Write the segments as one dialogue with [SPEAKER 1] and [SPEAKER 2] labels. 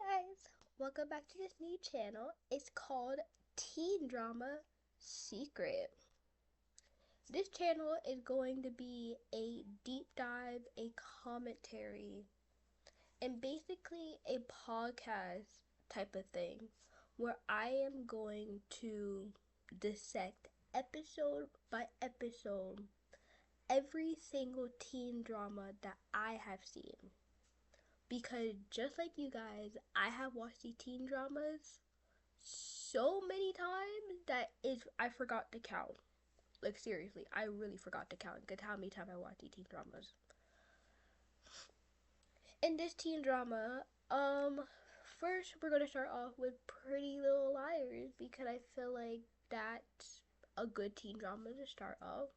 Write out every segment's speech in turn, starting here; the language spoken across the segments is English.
[SPEAKER 1] Hi guys, welcome back to this new channel. It's called Teen Drama Secret. This channel is going to be a deep dive, a commentary, and basically a podcast type of thing where I am going to dissect episode by episode every single teen drama that I have seen. Because just like you guys, I have watched the teen dramas so many times that I forgot to count. Like seriously, I really forgot to count. Good how many times I watched the teen dramas. In this teen drama, first we're gonna start off with Pretty Little Liars because I feel like that's a good teen drama to start off.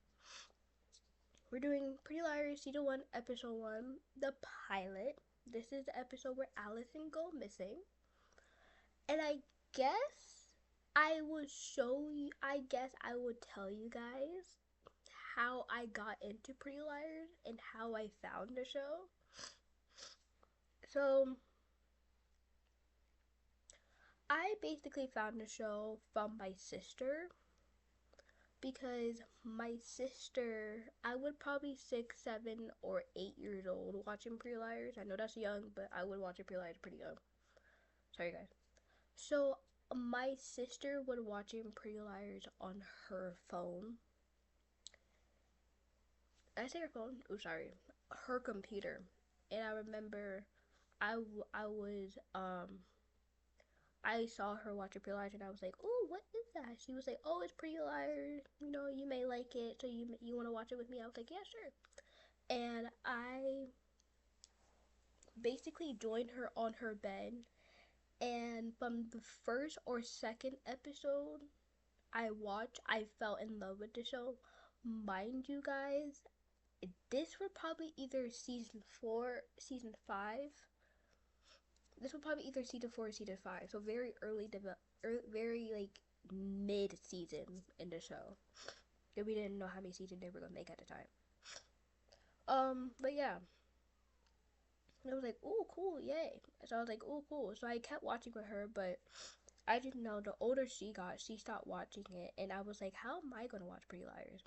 [SPEAKER 1] We're doing Pretty Liars season 1, episode 1, the pilot. This is the episode where Allison go missing. And guess I guess I would tell you guys how I got into Pretty Liars and how I found the show. So, I basically found the show from my sister because my sister, I would probably 6, 7, or 8 years old watching Pretty Liars. I know that's young, but I would watch Pretty Liars pretty young. Sorry, guys. So, my sister would watching Pretty Liars on her phone. I say her phone. Oh, sorry, her computer. And I remember, I was I saw her watch a Pretty Liars, and I was like, "Oh, what is that?" She was like, "Oh, it's Pretty Liars. You know, you may like it, so you want to watch it with me?" I was like, "Yeah, sure." And I basically joined her on her bed, and from the first or second episode I watched, I fell in love with the show. Mind you, guys, this would probably either season 4, season 5. This would probably either season 4 or season 5. So very very like mid season in the show. And we didn't know how many seasons they were gonna make at the time. But yeah. And I was like, "Oh, cool, yay!" So I was like, "Oh, cool." So I kept watching with her, but I didn't know the older she got, she stopped watching it, and I was like, "How am I gonna watch Pretty Liars?"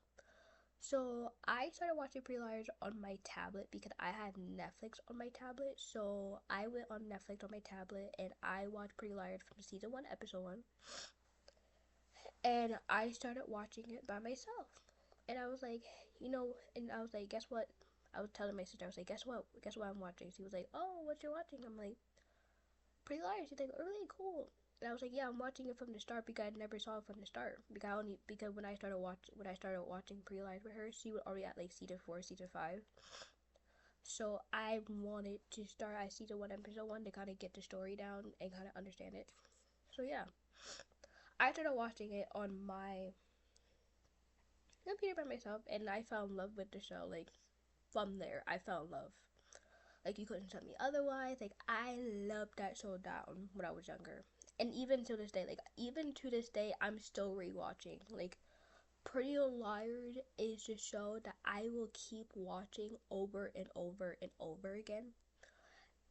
[SPEAKER 1] So I started watching Pretty Liars on my tablet because I had Netflix on my tablet. So I went on Netflix on my tablet and I watched Pretty Liars from season 1, episode 1. And I started watching it by myself. And I was like, and I was like, guess what? I was telling my sister, I was like, guess what? Guess what I'm watching? She was like, oh, what you watching? I'm like, Pretty Liars. She's like, oh, really cool. And I was like, yeah, I'm watching it from the start because I never saw it from the start. Because when I started watching Pretty Liars with her, she was already at like season 4, season 5. So I wanted to start at season 1, episode 1 to kind of get the story down and kind of understand it. So yeah, I started watching it on my computer by myself, and I fell in love with the show. Like from there, I fell in love. Like you couldn't tell me otherwise. Like I loved that show down when I was younger, and even to this day, I'm still rewatching. Like Pretty Little Liars is a show that I will keep watching over and over and over again.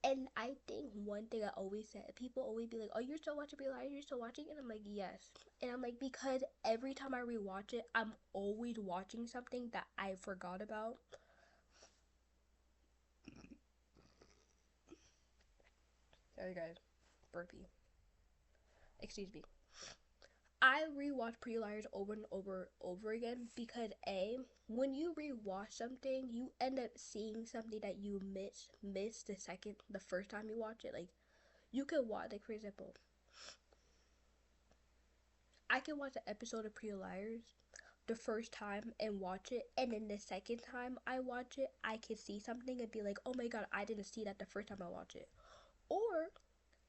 [SPEAKER 1] And I think one thing I always said, people always be like, "Oh, you're still watching Pretty Liars? You're still watching?" And I'm like, "Yes." And I'm like, because every time I rewatch it, I'm always watching something that I forgot about. Sorry, guys, burpee. Excuse me. I rewatch Pretty Liars over and over again because when you rewatch something, you end up seeing something that you miss the first time you watch it. Like you could watch, like for example, I can watch an episode of Pretty Liars the first time and watch it, and then the second time I watch it, I can see something and be like, "Oh my god, I didn't see that the first time I watched it," or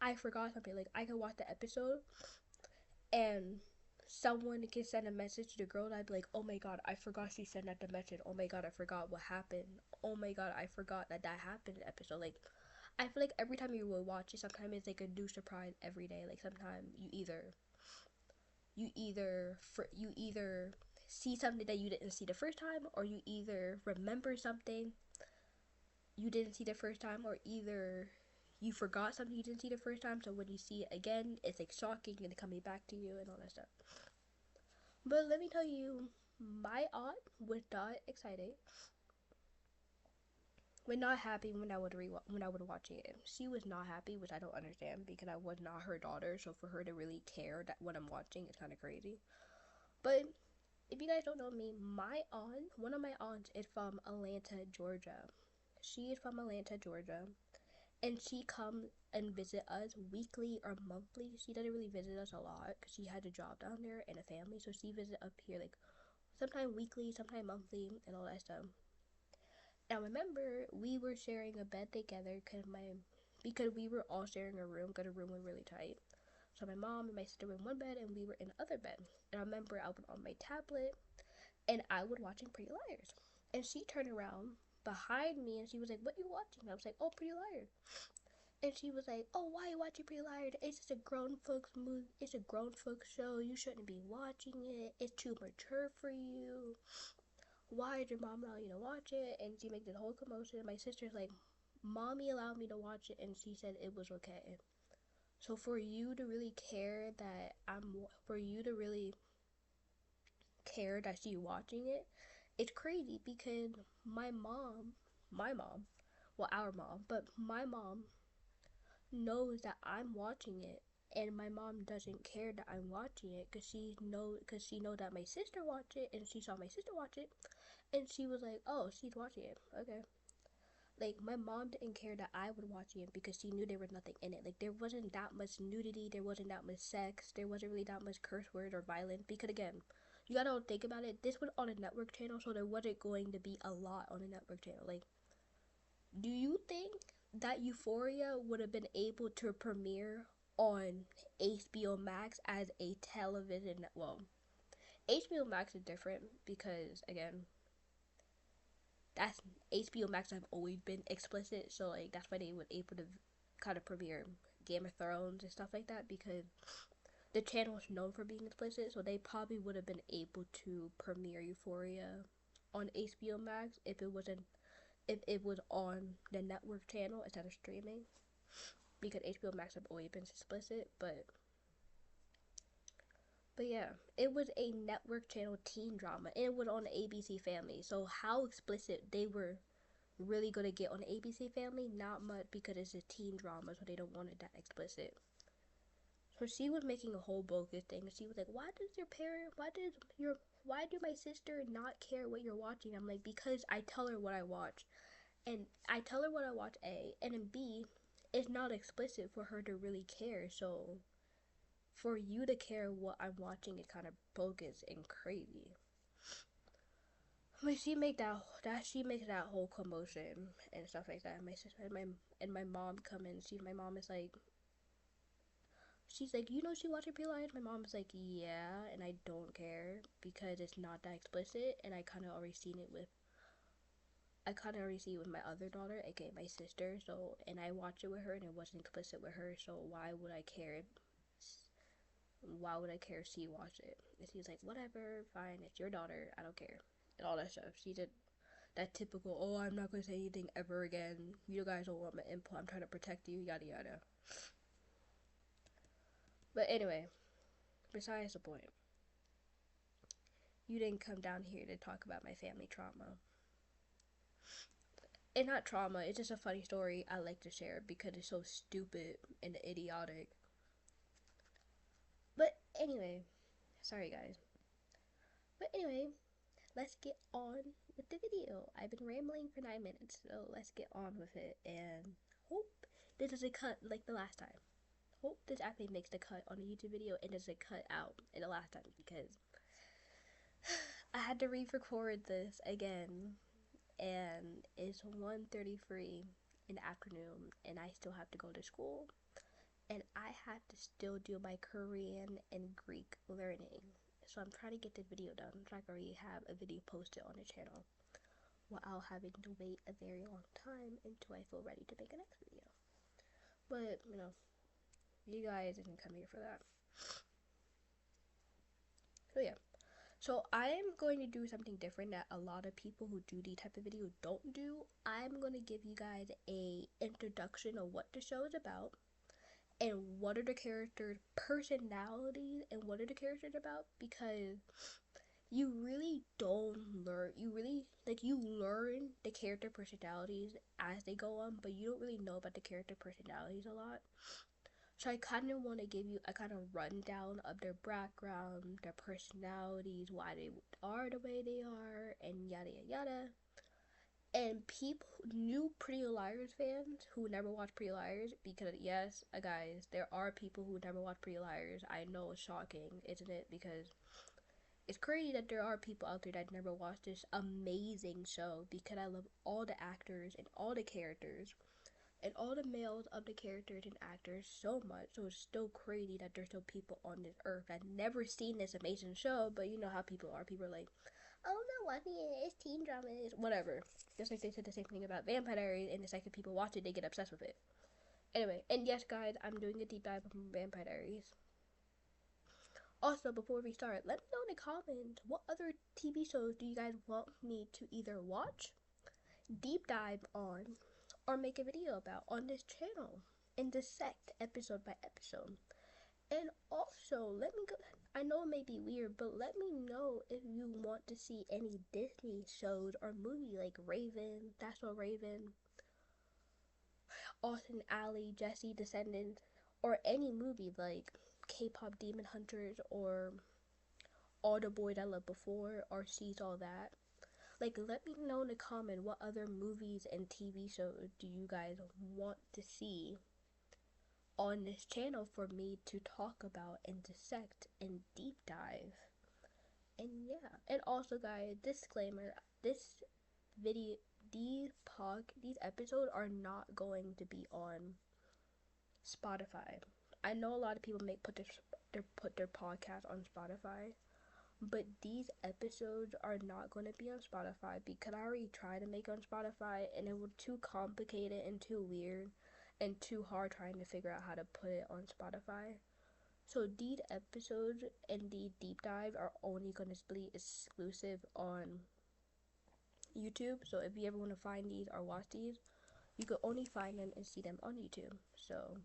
[SPEAKER 1] I forgot something. Like I can watch the episode and someone can send a message to the girl and I'd be like, "Oh my god, I forgot she sent that the message. Oh my god, I forgot what happened. Oh my god, I forgot that happened in the episode." Like I feel like every time you will watch it, sometimes it's like a new surprise every day. Like sometimes you either see something that you didn't see the first time, or you either remember something you didn't see the first time, or either you forgot something you didn't see the first time, so when you see it again, it's like shocking and coming back to you and all that stuff. But let me tell you, my aunt was not excited. Was not happy when I would watch it. She was not happy, which I don't understand because I was not her daughter. So for her to really care that what I'm watching is kind of crazy. But if you guys don't know me, my aunt, one of my aunts, is from Atlanta, Georgia. She is from Atlanta, Georgia, and she comes and visit us weekly or monthly. She doesn't really visit us a lot because she had a job down there and a family, so she visits up here like sometime weekly, sometime monthly, and all that stuff. Now remember, we were sharing a bed together because we were all sharing a room because the room was really tight. So my mom and my sister were in one bed and we were in the other bed. And I remember I was on my tablet and I was watching Pretty Liars. And she turned around behind me and she was like, "What you watching?" I was like, "Oh, Pretty Liars." And she was like, "Oh, why are you watching Pretty Liars? It's just a grown folks movie. It's a grown folks show. You shouldn't be watching it. It's too mature for you. Why did your mom allow you to watch it?" And she made this whole commotion. My sister's like, "Mommy allowed me to watch it and she said it was okay." So for you to really care that she's watching it, it's crazy because my mom, well, our mom, but my mom knows that I'm watching it, and my mom doesn't care that I'm watching it because she know that my sister watched it and she saw my sister watch it, and she was like, "Oh, she's watching it, okay." Like, my mom didn't care that I was watching it because she knew there was nothing in it. Like, there wasn't that much nudity, there wasn't that much sex, there wasn't really that much curse word or violence. Because again, you gotta think about it. This was on a network channel, so there wasn't going to be a lot on a network channel. Like, do you think that Euphoria would have been able to premiere on HBO Max as a television? Well, HBO Max is different because again, that's HBO Max have always been explicit, so like that's why they were able to kind of premiere Game of Thrones and stuff like that because the channel is known for being explicit, so they probably would have been able to premiere Euphoria on HBO Max if it was on the network channel instead of streaming because HBO Max have always been explicit, but yeah, it was a network channel teen drama and it was on ABC Family. So how explicit they were really gonna get on ABC Family? Not much because it's a teen drama, so they don't want it that explicit. So she was making a whole bogus thing. She was like, why do my sister not care what you're watching?" I'm like, "Because I tell her what I watch. And I tell her what I watch, A, and then B, it's not explicit for her to really care. So for you to care what I'm watching is kind of bogus and crazy." But she make she makes that whole commotion and stuff like that. My sister and my mom come in. My mom is like, she's like, "You know she watching Pretty Liars?" My mom is like, "Yeah," and I don't care because it's not that explicit, and I kind of already see it with my other daughter, aka my sister. So, and I watched it with her, and it wasn't explicit with her. So why would I care? Why would I care if she watched it? And she's like, "Whatever, fine. It's your daughter. I don't care," and all that stuff. She did that typical, "Oh, I'm not gonna say anything ever again. You guys don't want my input. I'm trying to protect you. Yada yada." But anyway, besides the point. You didn't come down here to talk about my family trauma. And not trauma, it's just a funny story I like to share because it's so stupid and idiotic. But anyway, sorry guys. But anyway, let's get on with the video. I've been rambling for 9 minutes, so let's get on with it and hope this doesn't cut like the last time. Hope this actually makes the cut on a YouTube video and doesn't cut out in the last time because I had to re-record this again and it's 1:33 in the afternoon and I still have to go to school and I have to still do my Korean and Greek learning. So I'm trying to get the video done. I'm trying to already have a video posted on the channel while having to wait a very long time until I feel ready to make a next video. But, you know, you guys didn't come here for that. So yeah. So I am going to do something different that a lot of people who do these type of videos don't do. I'm going to give you guys a introduction of what the show is about and what are the characters' personalities and what are the characters about, because you really don't learn, you learn the character personalities as they go on, but you don't really know about the character personalities a lot. So I kind of want to give you a kind of rundown of their background, their personalities, why they are the way they are, and yada yada yada. And people, new Pretty Little Liars fans who never watch Pretty Liars, because yes, guys, there are people who never watch Pretty Liars. I know it's shocking, isn't it? Because it's crazy that there are people out there that never watched this amazing show, because I love all the actors and all the characters and all the males of the characters and actors so much. So it's still crazy that there's still people on this earth that never seen this amazing show. But you know how people are. People are like, oh, I'm not watching it. It's teen drama. It's whatever. Just like they said the same thing about Vampire Diaries, and it's like if people watch it, they get obsessed with it. Anyway, and yes, guys, I'm doing a deep dive on Vampire Diaries. Also, before we start, let me know in the comments what other TV shows do you guys want me to either watch, deep dive on, or make a video about on this channel and dissect episode by episode. And also, let me go. I know it may be weird, but let me know if you want to see any Disney shows or movie like Raven, That's So Raven, Austin Alley, Jesse Descendants, or any movie like K-pop Demon Hunters or All the Boys I Loved Before or Sees All That. Like, let me know in the comment what other movies and TV shows do you guys want to see on this channel for me to talk about and dissect and deep dive. And yeah, and also guys, disclaimer, this video, these episodes are not going to be on Spotify. I know a lot of people may put their podcast on Spotify, but these episodes are not going to be on Spotify because I already tried to make it on Spotify and it was too complicated and too weird and too hard trying to figure out how to put it on Spotify. So these episodes and the deep dive are only going to be exclusive on YouTube. So if you ever want to find these or watch these, you can only find them and see them on YouTube. So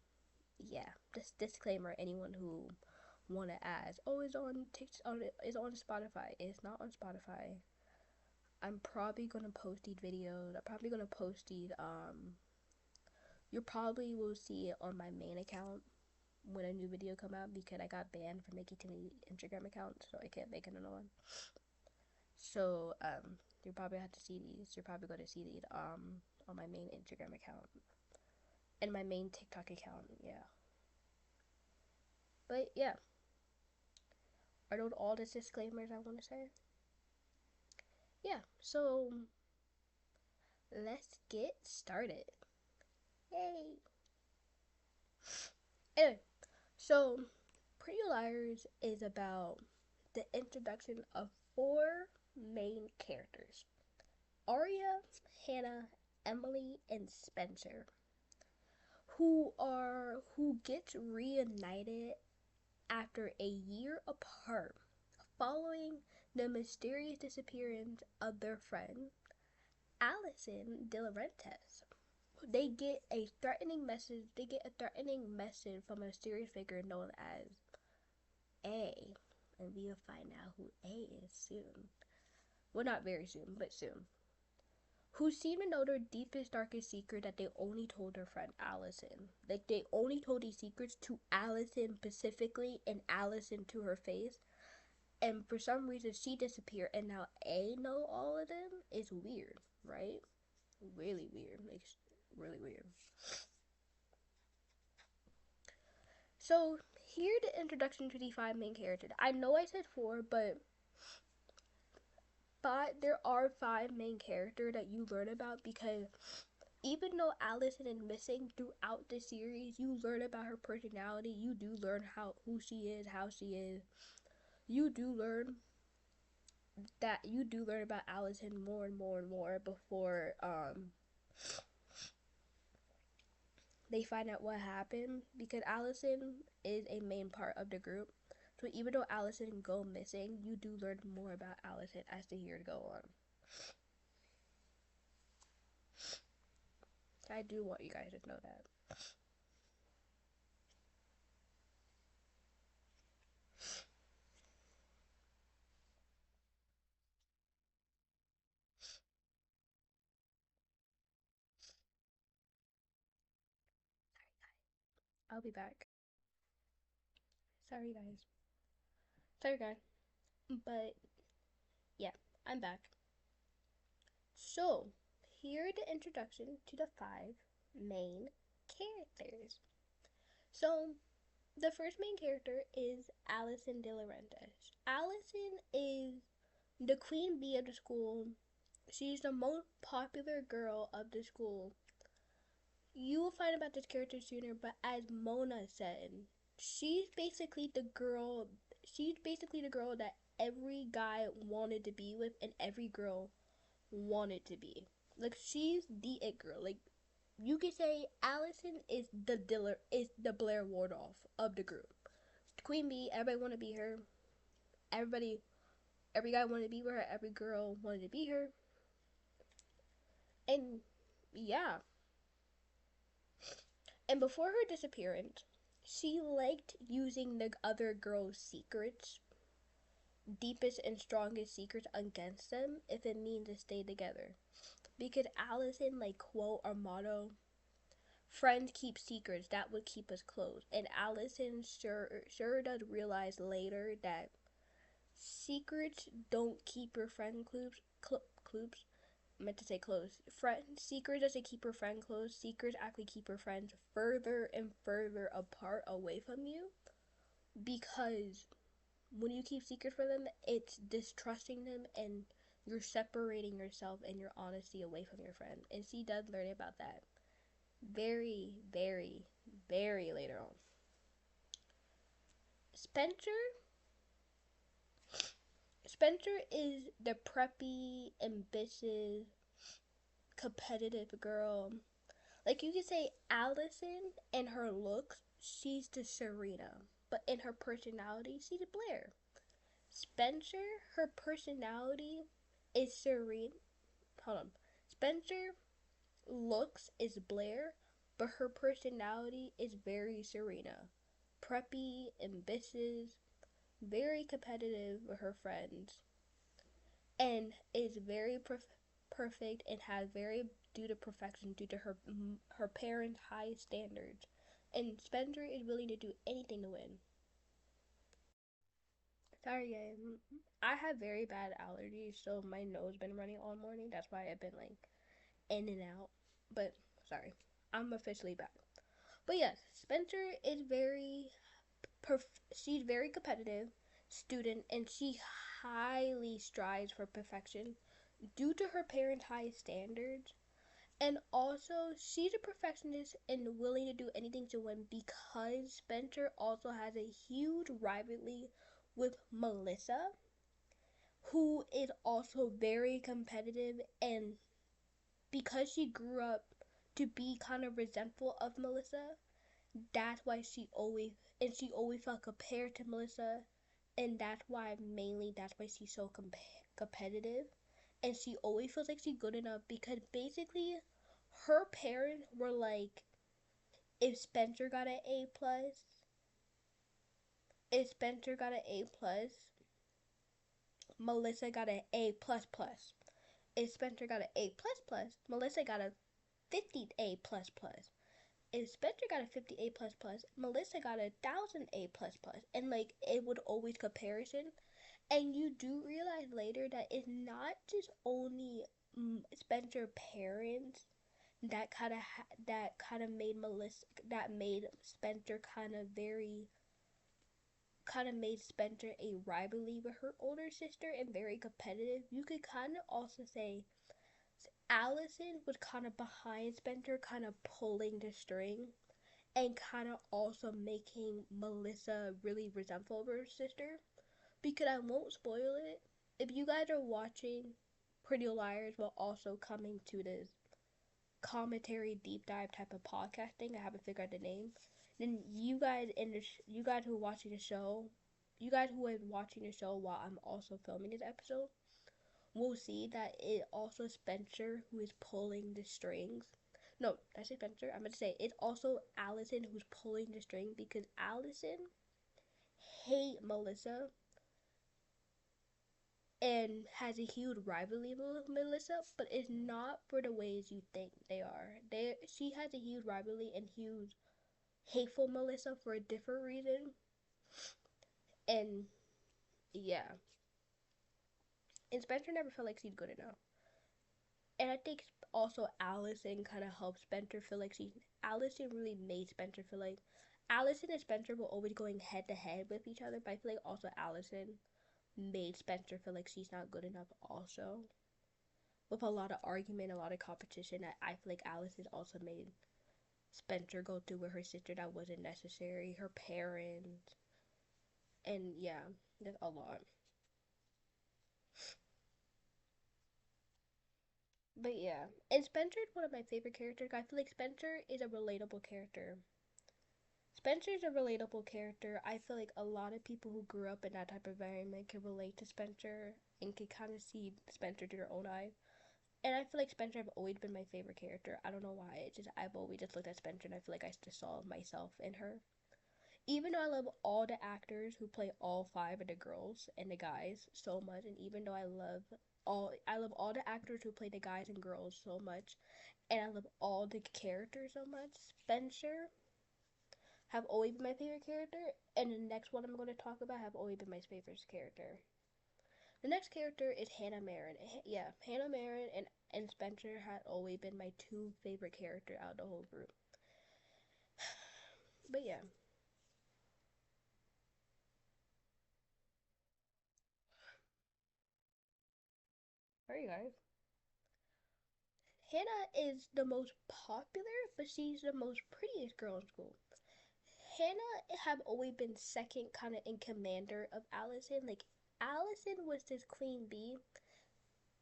[SPEAKER 1] yeah, this disclaimer, anyone who want to ask, oh, it's on Spotify. It's not on Spotify. I'm probably gonna post these videos. I'm probably gonna post these. You probably will see it on my main account when a new video come out because I got banned from making too many Instagram accounts, so I can't make another one. So you probably have to see these. You're probably gonna see these on my main Instagram account and my main TikTok account. Yeah. But yeah. Are those all the disclaimers I want to say? Yeah, so let's get started. Yay! Anyway, so Pretty Liars is about the introduction of 4 main characters: Aria, Hanna, Emily, and Spencer, who gets reunited after a year apart following the mysterious disappearance of their friend Alison DeLaurentis. They get a threatening message. From a mysterious figure known as A, and we'll find out who A is soon. Well, not very soon, but soon. Who seem to know their deepest, darkest secret that they only told their friend Allison. Like, they only told these secrets to Allison specifically, and Allison to her face. And for some reason, she disappeared, and now A know all of them. It's weird, right? Really weird. Like, really weird. So, here the introduction to the 5 main characters. I know I said 4, but there are 5 main characters that you learn about, because even though Allison is missing throughout the series, you learn about her personality. You do learn who she is, how she is. You do learn about Allison more and more and more before they find out what happened, because Allison is a main part of the group. So even though Allison go missing, you do learn more about Allison as the years go on. I do want you guys to know that. I'll be back. Sorry, guys. Sorry, guys. But yeah, I'm back. So, here the introduction to the 5 main characters. So, the first main character is Alison DeLaurentis. Allison is the queen bee of the school. She's the most popular girl of the school. You will find about this character sooner, but as Mona said, she's basically the girl. She's basically the girl that every guy wanted to be with, and every girl wanted to be. Like she's the it girl. Like you could say, Allison is the Blair Wardolph of the group. Queen Bee, everybody wanted to be her. Everybody, every guy wanted to be with her. Every girl wanted to be her. And yeah, and before her disappearance, she liked using the other girls' secrets, deepest and strongest secrets, against them if it means to stay together. Because Allison, like, quote or motto, friends keep secrets, that would keep us close. And Allison sure does realize later that secrets don't keep your friend close. I meant to say close. Secret doesn't keep her friend close. Secrets actually keep her friends further and further apart away from you. Because when you keep secrets from them, it's distrusting them and you're separating yourself and your honesty away from your friend. And she does learn about that very, very, very later on. Spencer Spencer is the preppy, ambitious, competitive girl. Like you could say Allison in her looks, she's the Serena. But in her personality, she's Blair. Spencer, her personality is Serena. Hold on. Spencer looks is Blair, but her personality is very Serena. Preppy, ambitious, very competitive with her friends, and is very perfect and has very due to perfection due to her parents' high standards. And Spencer is willing to do anything to win. Sorry guys, I have very bad allergies, so my nose been running all morning. That's why I've been like in and out. But sorry, I'm officially back. But yes, Spencer is she's very competitive student, and she highly strives for perfection due to her parents' high standards. And also, she's a perfectionist and willing to do anything to win because Spencer also has a huge rivalry with Melissa, who is also very competitive. And because she grew up to be kind of resentful of Melissa, she always felt compared to Melissa, and that's why she's so competitive, and she always feels like she's good enough because basically her parents were like, if Spencer got an A plus, if Spencer got an A plus, Melissa got an A plus plus. If Spencer got an A plus plus, Melissa got a 50 A plus plus. If Spencer got a 50 A plus plus, Melissa got 1,000 A plus plus, and like it would always comparison. And you do realize later that it's not just only Spencer parents that kind of made Melissa that made Spencer kind of made Spencer a rivalry with her older sister and very competitive. You could kind of also say Allison was kind of behind Spencer, kind of pulling the string and kind of also making Melissa really resentful of her sister. Because I won't spoil it. If you guys are watching Pretty Liars while also coming to this commentary deep dive type of podcasting, I haven't figured out the name. Then you guys who are watching the show you guys who are watching the show while I'm also filming this episode will see that it also Spencer who is pulling the strings. No, did I say Spencer? I'm gonna say it's also Allison who's pulling the string because Allison hate Melissa and has a huge rivalry with Melissa, but it's not for the ways you think they are. She has a huge rivalry and huge hateful Melissa for a different reason. And yeah. And Spencer never felt like she's good enough. And I think also Allison kind of helped Spencer feel like Allison really made Spencer feel like Allison and Spencer were always going head to head with each other, but I feel like also Allison made Spencer feel like she's not good enough also. With a lot of argument, a lot of competition, I feel like Allison also made Spencer go through with her sister that wasn't necessary, her parents, and yeah, there's a lot. But yeah, and Spencer is one of my favorite characters. I feel like Spencer is a relatable character. Spencer's a relatable character. I feel like a lot of people who grew up in that type of environment can relate to Spencer and can kind of see Spencer through their own eyes. And I feel like Spencer have always been my favorite character. I don't know why. It's just I've always just looked at Spencer and I feel like I just saw myself in her. Even though I love all the actors who play all five of the girls and the guys so much, and even though I love all the actors who play the guys and girls so much, and I love all the characters so much. Spencer have always been my favorite character, and the next one I'm going to talk about have always been my favorite character. The next character is Hannah Marin. Yeah, Hannah Marin and Spencer had always been my two favorite characters out of the whole group. But yeah, alright guys. Hannah is the most popular, but she's the most prettiest girl in school. Hannah have always been second kind of in commander of Allison. Like Allison was this queen bee,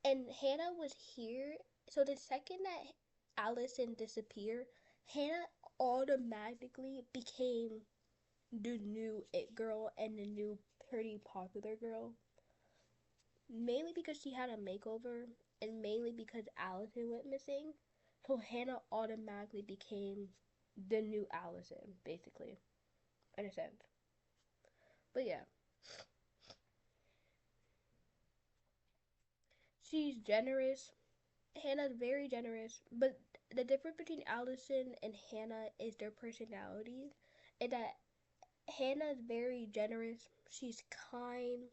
[SPEAKER 1] and Hannah was here. So the second that Allison disappeared, Hannah automatically became the new it girl and the new pretty popular girl. Mainly because she had a makeover, and mainly because Allison went missing. So Hannah automatically became the new Allison, basically, in a sense. But yeah, she's generous. Hannah's very generous, but the difference between Allison and Hannah is their personalities. And that Hannah's very generous. She's kind,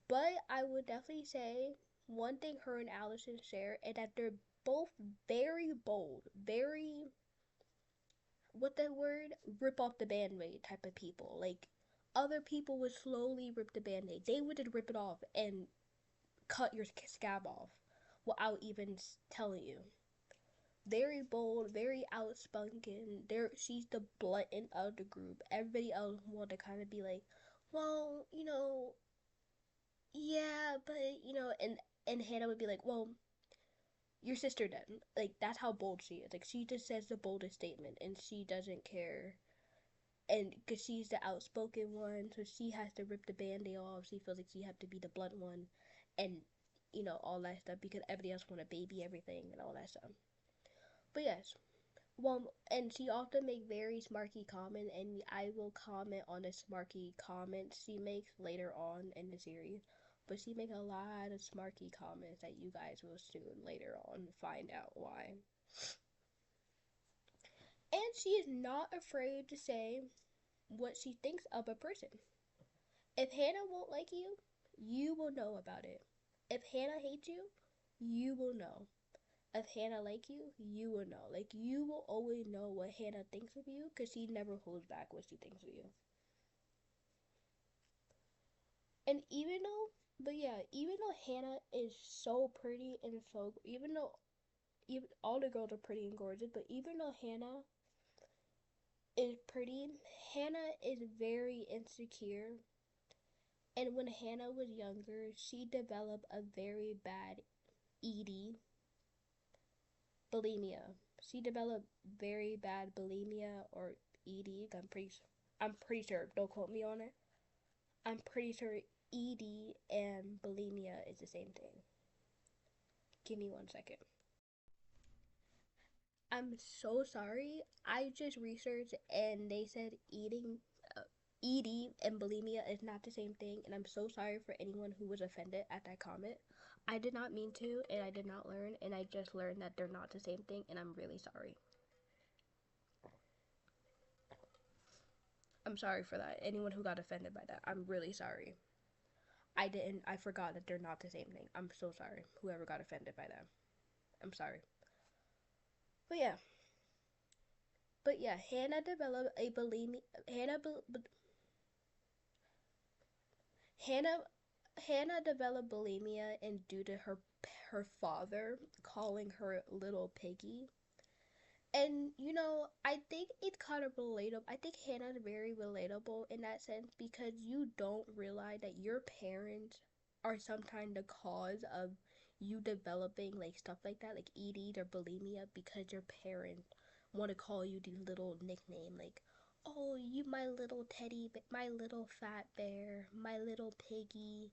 [SPEAKER 1] but I would definitely say one thing her and Allison share is that they're both very bold, very what the word rip off the band-aid type of people. Like other people would slowly rip the band-aid. They would just rip it off and cut your scab off without even telling you. Very bold, very outspoken. She's the blunt end of the group. Everybody else want to kind of be like, well, yeah, but and Hannah would be like, well, your sister then. Like that's how bold she is. Like she just says the boldest statement, and she doesn't care. And because she's the outspoken one, so she has to rip the band-aid off. She feels like she has to be the blunt one, and all that stuff because everybody else want to baby everything and all that stuff. But yes, well, and she often make very smarky comment, and I will comment on the smarky comments she makes later on in the series. But she make a lot of smarky comments that you guys will soon later on find out why. And she is not afraid to say what she thinks of a person. If Hannah won't like you, you will know about it. If Hannah hates you, you will know. If Hannah like you, you will know. Like you will always know what Hannah thinks of you because she never holds back what she thinks of you. And even though Hannah is so pretty and so, even all the girls are pretty and gorgeous, but even though Hannah is pretty, Hannah is very insecure. And when Hannah was younger, she developed a very bad ED, bulimia. She developed very bad bulimia or ED. I'm pretty sure. Don't quote me on it. I'm pretty sure ED and bulimia is the same thing. Give me 1 second. I'm so sorry. I just researched and they said ED and bulimia is not the same thing, and I'm so sorry for anyone who was offended at that comment. I did not mean to, and I did not learn, and I just learned that they're not the same thing, and I'm really sorry. I'm sorry for that. Anyone who got offended by that, I'm really sorry. I forgot that they're not the same thing. I'm so sorry. Whoever got offended by that. I'm sorry. But yeah. But yeah, Hannah developed a bulimia. Hannah Hannah developed bulimia, and due to her father calling her little piggy. And I think it's kind of relatable. I think Hannah's very relatable in that sense because you don't realize that your parents are sometimes the cause of you developing like stuff like that, like ED or bulimia, because your parents want to call you these little nickname like, oh, you my little teddy, my little fat bear, my little piggy,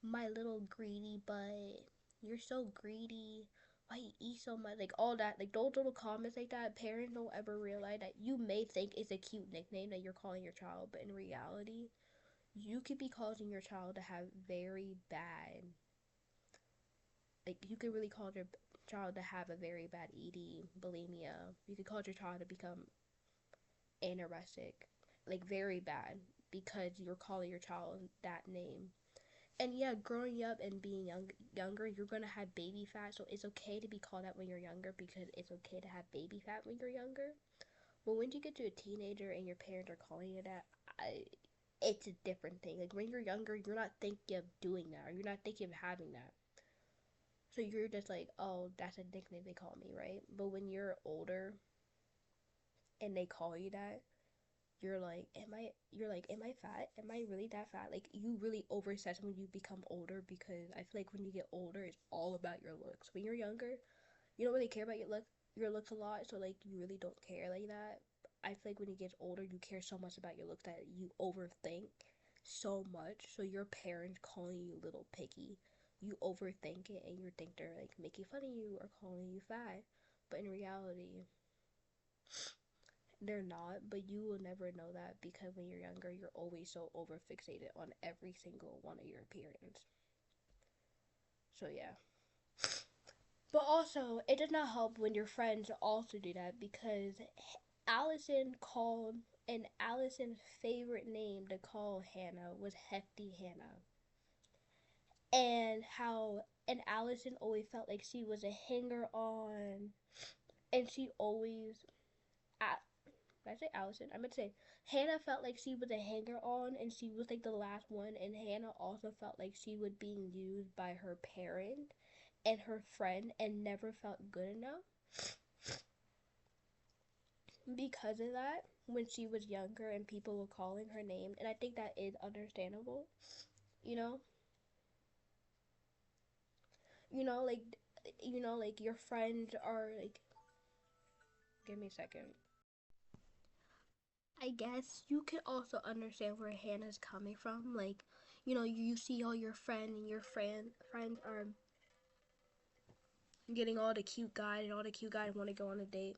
[SPEAKER 1] my little greedy butt. You're so greedy. Why you eat so much? Like all that, like those little comments like that. Parents don't ever realize that you may think it's a cute nickname that you're calling your child, but in reality, you could be causing your child to have very bad. Like you could really cause your child to have a very bad ED, bulimia. You could cause your child to become anorexic, like very bad, because you're calling your child that name. And yeah, growing up and being younger, you're gonna have baby fat, so it's okay to be called that when you're younger because it's okay to have baby fat when you're younger. But when you get to a teenager and your parents are calling you that, it's a different thing. Like when you're younger, you're not thinking of doing that, or you're not thinking of having that. So you're just like, oh, that's a nickname they call me, right? But when you're older and they call you that, am I fat? Am I really that fat? Like you really oversess when you become older because I feel like when you get older it's all about your looks. When you're younger, you don't really care about your looks a lot, so like you really don't care like that. I feel like when you get older you care so much about your looks that you overthink so much. So your parents calling you little piggy, you overthink it and you think they're like making fun of you or calling you fat. But in reality, they're not, but you will never know that because when you're younger, you're always so over fixated on every single one of your appearance. So yeah. But also, it does not help when your friends also do that because Allison called, and Allison's favorite name to call Hannah was Hefty Hannah. And Allison always felt like she was a hanger on, and she always, did I say Allison? I meant to say Hannah felt like she was a hanger on and she was like the last one, and Hannah also felt like she was being used by her parent and her friend and never felt good enough because of that when she was younger and people were calling her name. And I think that is understandable, you know? You know, like like your friends are like, give me a second. I guess you can also understand where Hannah's coming from. Like, you see all your friends and your friends are getting all the cute guys and all the cute guys want to go on a date.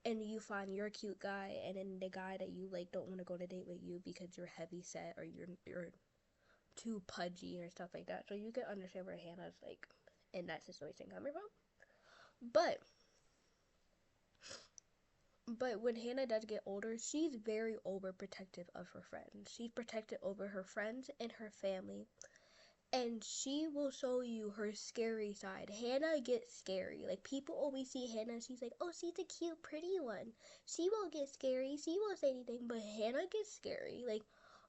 [SPEAKER 1] And you find your cute guy and then the guy that you like don't want to go on a date with you because you're heavy set or you're too pudgy or stuff like that. So you can understand where Hannah's like in that situation coming from. But when Hannah does get older, she's very overprotective of her friends. She's protective over her friends and her family. And she will show you her scary side. Hannah gets scary. Like people always see Hannah and she's like, oh, she's a cute, pretty one. She won't get scary. She won't say anything. But Hannah gets scary. Like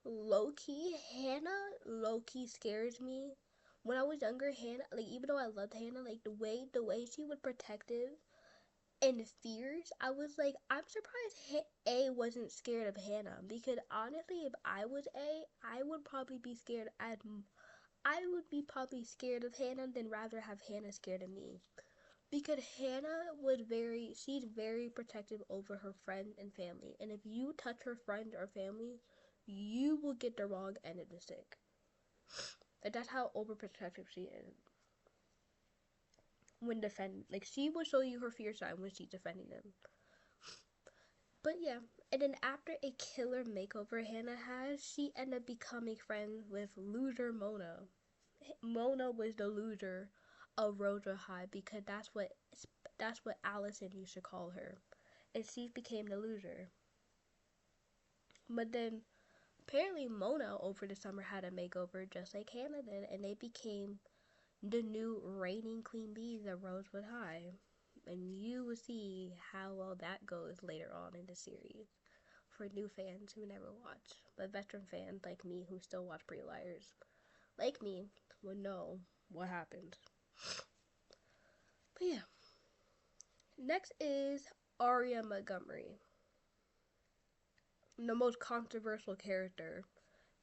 [SPEAKER 1] low key, Hannah low key scares me. When I was younger, Hannah, like even though I loved Hannah, like the way she was protective and fierce, I was like, I'm surprised A wasn't scared of Hannah because honestly, if I was A, I would probably be scared as I would be probably scared of Hannah than rather have Hannah scared of me. Because she's very protective over her friends and family. And if you touch her friends or family, you will get the wrong end of the stick. And that's how overprotective she is when defending. Like, she will show you her fear sign when she's defending them. But yeah, and then after a killer makeover Hannah has, she ended up becoming friends with loser Mona. Mona was the loser of Rosa High because that's what Allison used to call her, and she became the loser. But then apparently Mona over the summer had a makeover just like Hannah did, and they became the new reigning queen bees of Rosewood High. And you will see how well that goes later on in the series for new fans who never watch. But veteran fans like me who still watch Pretty Liars, like me, would know what happened. But yeah. Next is Aria Montgomery, the most controversial character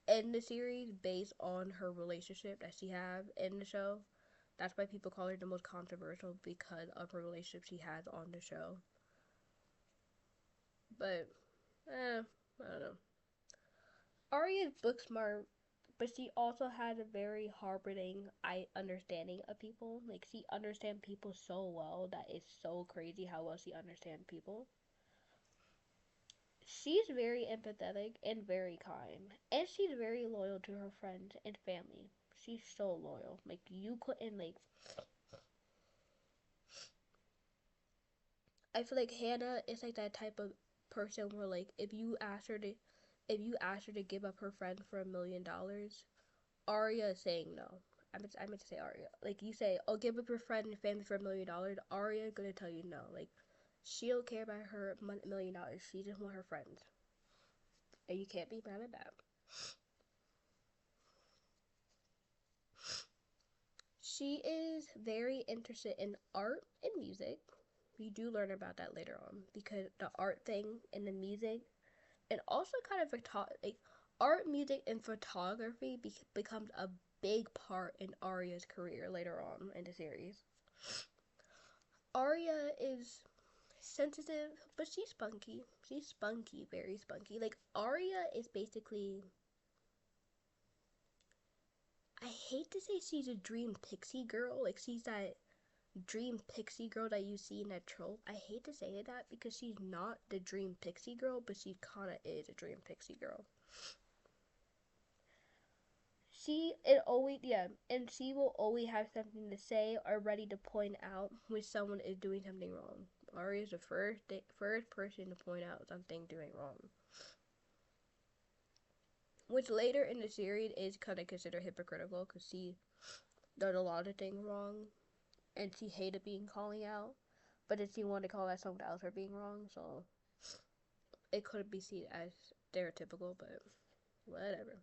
[SPEAKER 1] in the series based on her relationship that she had in the show. That's why people call her the most controversial, because of her relationship she has on the show. But, I don't know. Aria is book smart, but she also has a very harboring understanding of people. Like, she understands people so well that it's so crazy how well she understands people. She's very empathetic and very kind, and she's very loyal to her friends and family. She's so loyal. Like, you couldn't, like, I feel like Hannah is like that type of person where, like, if you ask her to give up her friend for $1 million, Aria is saying no. I meant to say Aria. Like, you say, oh, give up your friend and family for $1 million, Aria gonna tell you no. Like, she don't care about her $1 million. She just want her friends, and you can't be mad at that. She is very interested in art and music. We do learn about that later on, because the art thing and the music, and also kind of like art, music, and photography becomes a big part in Aria's career later on in the series. Aria is sensitive, but she's spunky. She's spunky, very spunky. Like, Aria is basically, I hate to say she's a dream pixie girl. Like, she's that dream pixie girl that you see in that trope. I hate to say that because she's not the dream pixie girl, but she kind of is a dream pixie girl. And she will always have something to say or ready to point out when someone is doing something wrong. Aria is the first person to point out something doing wrong, which later in the series is kind of considered hypocritical because she did a lot of things wrong, and she hated being calling out, but then she wanted to call out someone else for being wrong, so it could be seen as stereotypical, but whatever.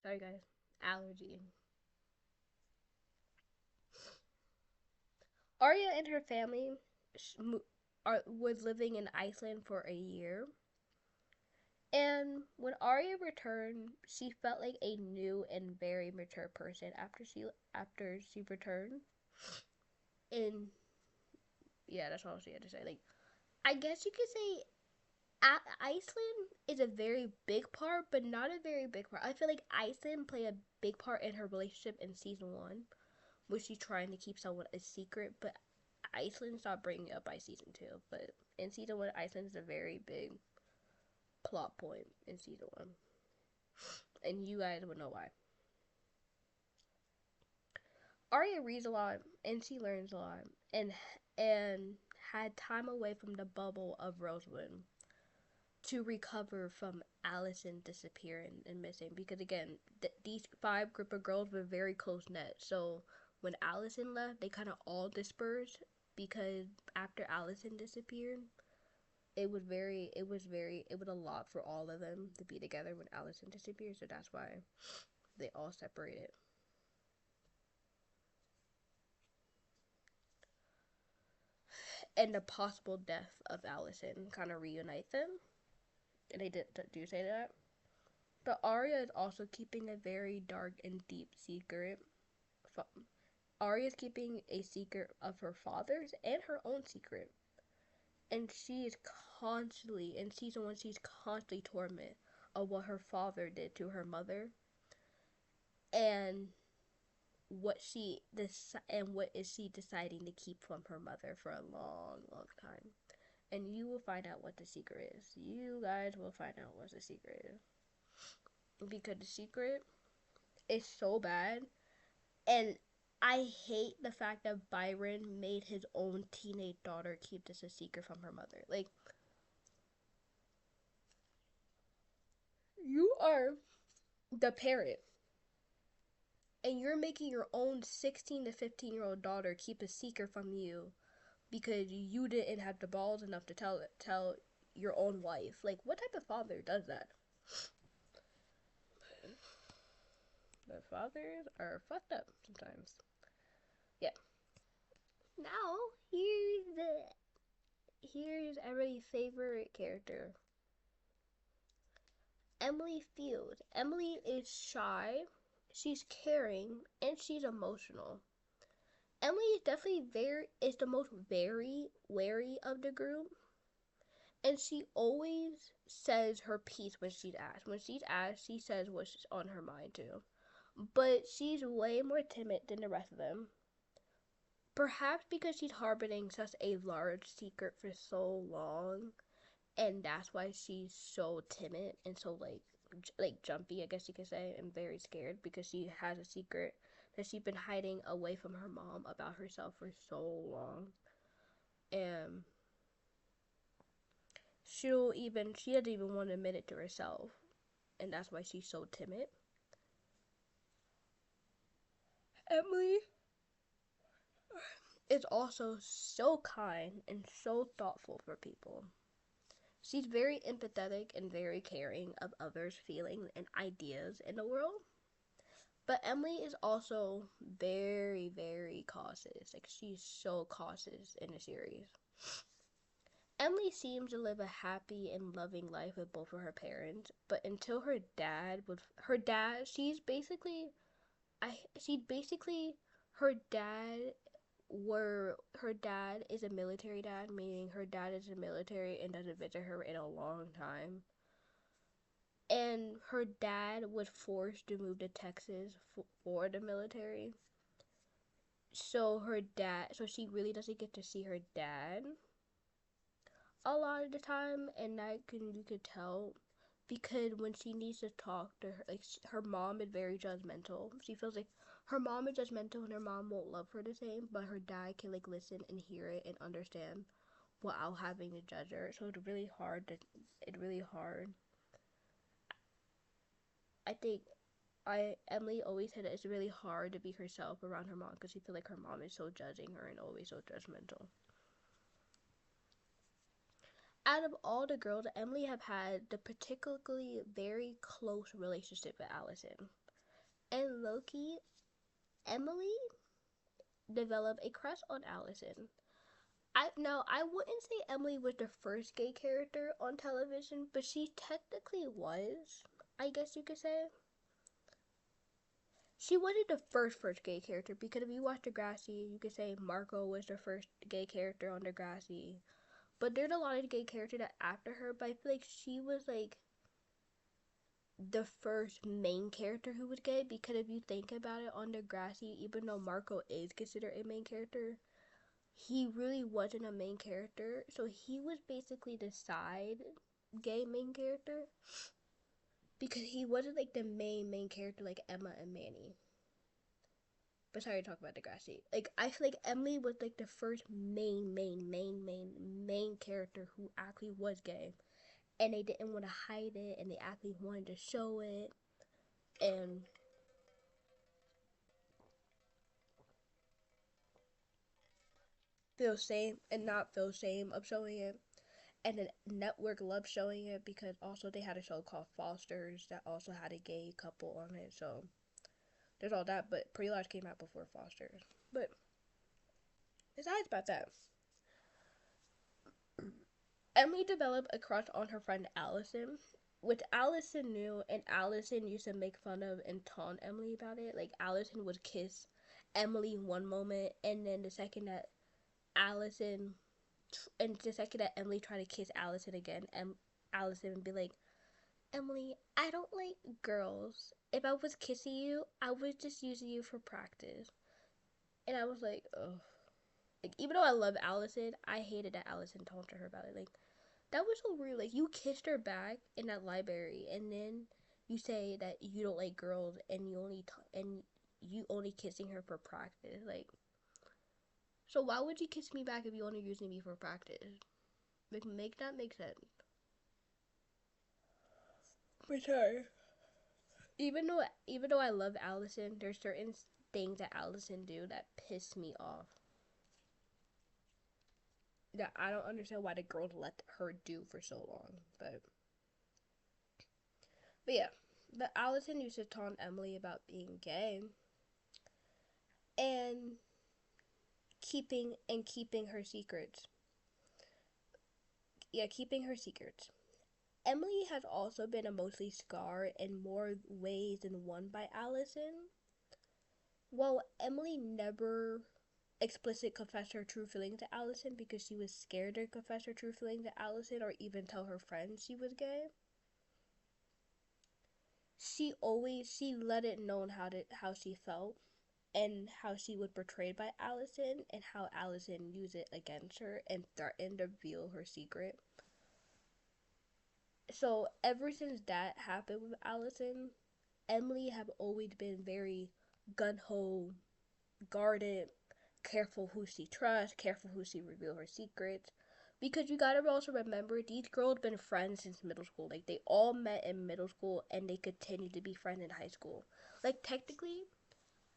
[SPEAKER 1] Sorry guys, allergy. Arya and her family was living in Iceland for a year. And when Arya returned, she felt like a new and very mature person after she returned. And yeah, that's all she had to say. Like, I guess you could say Iceland is a very big part, but not a very big part. I feel like Iceland played a big part in her relationship in season 1, where she's trying to keep someone a secret, but Iceland stopped bringing it up by season 2. But in season 1, Iceland is a very big plot point in season 1, and you guys would know why. Arya reads a lot and she learns a lot, and had time away from the bubble of Rosewood to recover from Alison disappearing and missing, because again, these 5 group of girls were very close knit. So when Alison left, they kind of all dispersed, because after Alison disappeared, it was a lot for all of them to be together when Alison disappeared. So that's why they all separated. and the possible death of Allison kind of reunite them. And they did do say that. But Aria is also keeping a very dark and deep secret. Aria is keeping a secret of her father's and her own secret. And she is constantly, in season 1, she's constantly tormented of what her father did to her mother. And what is she deciding to keep from her mother for a long, long time. And you will find out what the secret is. You guys will find out what the secret is. Because the secret is so bad. And I hate the fact that Byron made his own teenage daughter keep this a secret from her mother. Like, you are the parent. And you're making your own 16 to 15-year-old daughter keep a secret from you because you didn't have the balls enough to tell your own wife. Like, what type of father does that? The fathers are fucked up sometimes. Yeah. Now, here's everybody's favorite character. Emily Field. Emily is shy, she's caring, and she's emotional. Emily is definitely the most very wary of the group. And she always says her piece when she's asked. When she's asked, she says what's on her mind too. But she's way more timid than the rest of them. Perhaps because she's harboring such a large secret for so long. And that's why she's so timid and so like jumpy, I guess you could say, and very scared because she has a secret that she's been hiding away from her mom about herself for so long. And she doesn't even want to admit it to herself, and that's why she's so timid. Emily is also so kind and so thoughtful for people. She's very empathetic and very caring of others' feelings and ideas in the world. But Emily is also very, very cautious. Like, she's so cautious in the series. Emily seems to live a happy and loving life with both of her parents, but until her dad, she's basically, her dad is a military dad, meaning her dad is in the military and doesn't visit her in a long time. And her dad was forced to move to Texas for the military. So she really doesn't get to see her dad a lot of the time, and you could tell because when she needs to talk to her, like, her mom is very judgmental. She feels like her mom is judgmental and her mom won't love her the same, but her dad can like listen and hear it and understand without having to judge her. So it's really hard. I think Emily always said that it's really hard to be herself around her mom because she feels like her mom is so judging her and always so judgmental. Out of all the girls, Emily have had the particularly very close relationship with Allison. And low-key, Emily developed a crush on Allison. I wouldn't say Emily was the first gay character on television, but she technically was, I guess you could say. She wasn't the first gay character, because if you watch Degrassi, you could say Marco was the first gay character on Degrassi. But there's a lot of gay characters that after her, but I feel like she was like the first main character who was gay, because if you think about it, on Degrassi, even though Marco is considered a main character, he really wasn't a main character. So he was basically the side gay main character, because he wasn't like the main character like Emma and Manny. But sorry to talk about Degrassi. Like, I feel like Emily was like the first main character who actually was gay. And they didn't want to hide it, and they actually wanted to show it. And feel shame and not feel shame of showing it. And the network loved showing it because also they had a show called Fosters that also had a gay couple on it. So there's all that, but Pre-Large came out before Fosters. But besides about that, Emily developed a crush on her friend Allison, which Allison knew, and Allison used to make fun of and taunt Emily about it. Like, Allison would kiss Emily one moment, and then Allison, the second that Emily tried to kiss Allison again, Allison would be like, Emily, I don't like girls. If I was kissing you, I was just using you for practice. And I was like, ugh. Like, even though I love Allison, I hated that Allison taunted her about it. Like, that was so weird. Like, you kissed her back in that library, and then you say that you don't like girls, and you only kissing her for practice. Like, so why would you kiss me back if you only using me for practice? Like, make that make sense. For sure. Even though I love Allison, there's certain things that Allison do that piss me off. That I don't understand why the girls let her do for so long. But yeah. But Allison used to taunt Emily about being gay and keeping her secrets. Yeah, keeping her secrets. Emily has also been emotionally scarred in more ways than one by Allison. Well, Emily never explicitly confessed her true feelings to Allison because she was scared to confess her true feelings to Allison or even tell her friends she was gay. She let it known how she felt and how she was portrayed by Allison and how Allison used it against her and threatened to reveal her secret. So ever since that happened with Allison, Emily have always been very gun ho, guarded, careful who she trusts, careful who she reveal her secrets. Because you gotta also remember, these girls been friends since middle school. Like, they all met in middle school and they continue to be friends in high school. Like, technically,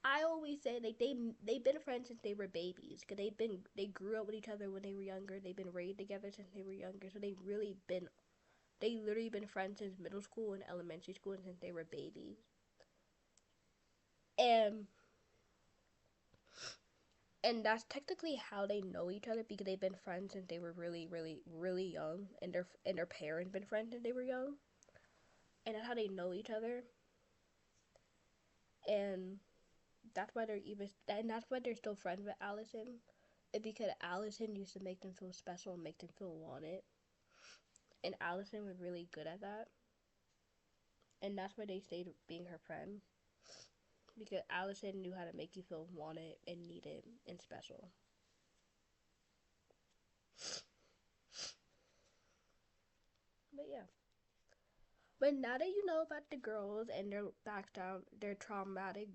[SPEAKER 1] I always say, like, they've been friends since they were babies. Because they grew up with each other when they were younger. They've been raised together since they were younger. So they literally been friends since middle school and elementary school and since they were babies. And and that's technically how they know each other because they've been friends since they were really, really, really young, and their parents been friends since they were young, and that's how they know each other, and that's why they're still friends with Allison, and because Allison used to make them feel special and make them feel wanted, and Allison was really good at that, and that's why they stayed being her friend, because Allison knew how to make you feel wanted and needed and special. But yeah. But now that you know about the girls and their traumatic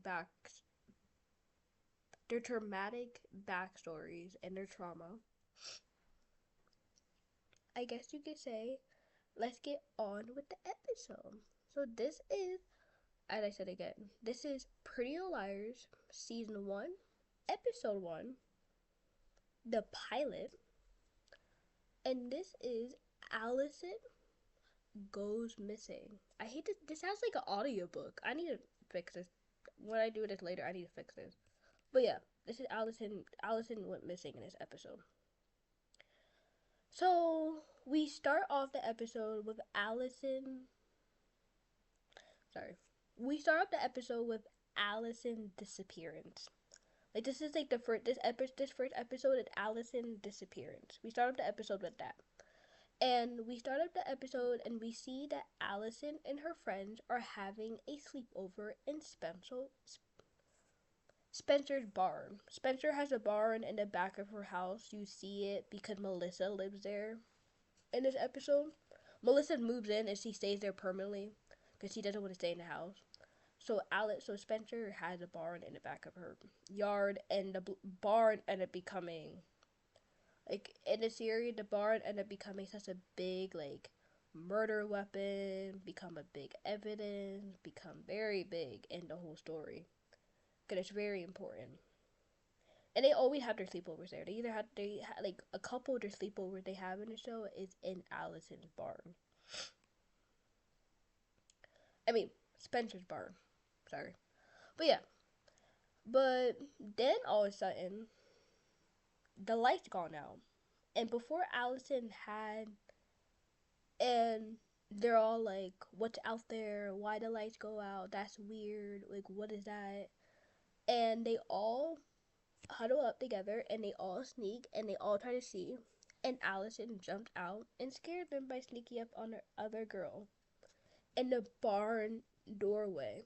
[SPEAKER 1] backstories and their trauma, I guess you could say, let's get on with the episode. So this is, as I said again, this is Pretty Little Liars, Season 1, Episode 1, the pilot, and this is Allison Goes Missing. I hate this. This sounds like an audiobook. I need to fix this. When I do this later, I need to fix this. But yeah, this is Allison. Allison went missing in this episode. So we start off the episode with Allison. Sorry, we start off the episode with Allison disappearance. Like, this is like this first episode is Allison disappearance. We start off the episode with that. And we start off the episode and we see that Allison and her friends are having a sleepover in Spencer's barn. Spencer has a barn in the back of her house. You see it because Melissa lives there in this episode. Melissa moves in and she stays there permanently because she doesn't want to stay in the house. So Spencer has a barn in the back of her yard, and the barn ended up becoming, like, in the series, the barn ended up becoming such a big, like, murder weapon, become a big evidence, become very big in the whole story. Because it's very important. And they always have their sleepovers there. Like, a couple of their sleepovers they have in the show is in Allison's barn. I mean, Spencer's barn. Sorry. But yeah. But then all of a sudden, the lights gone out. And before Allison had And they're all like, what's out there? Why the lights go out? That's weird. Like, what is that? And they all huddle up together and they all sneak and they all try to see. And Allison jumped out and scared them by sneaking up on the other girl in the barn doorway.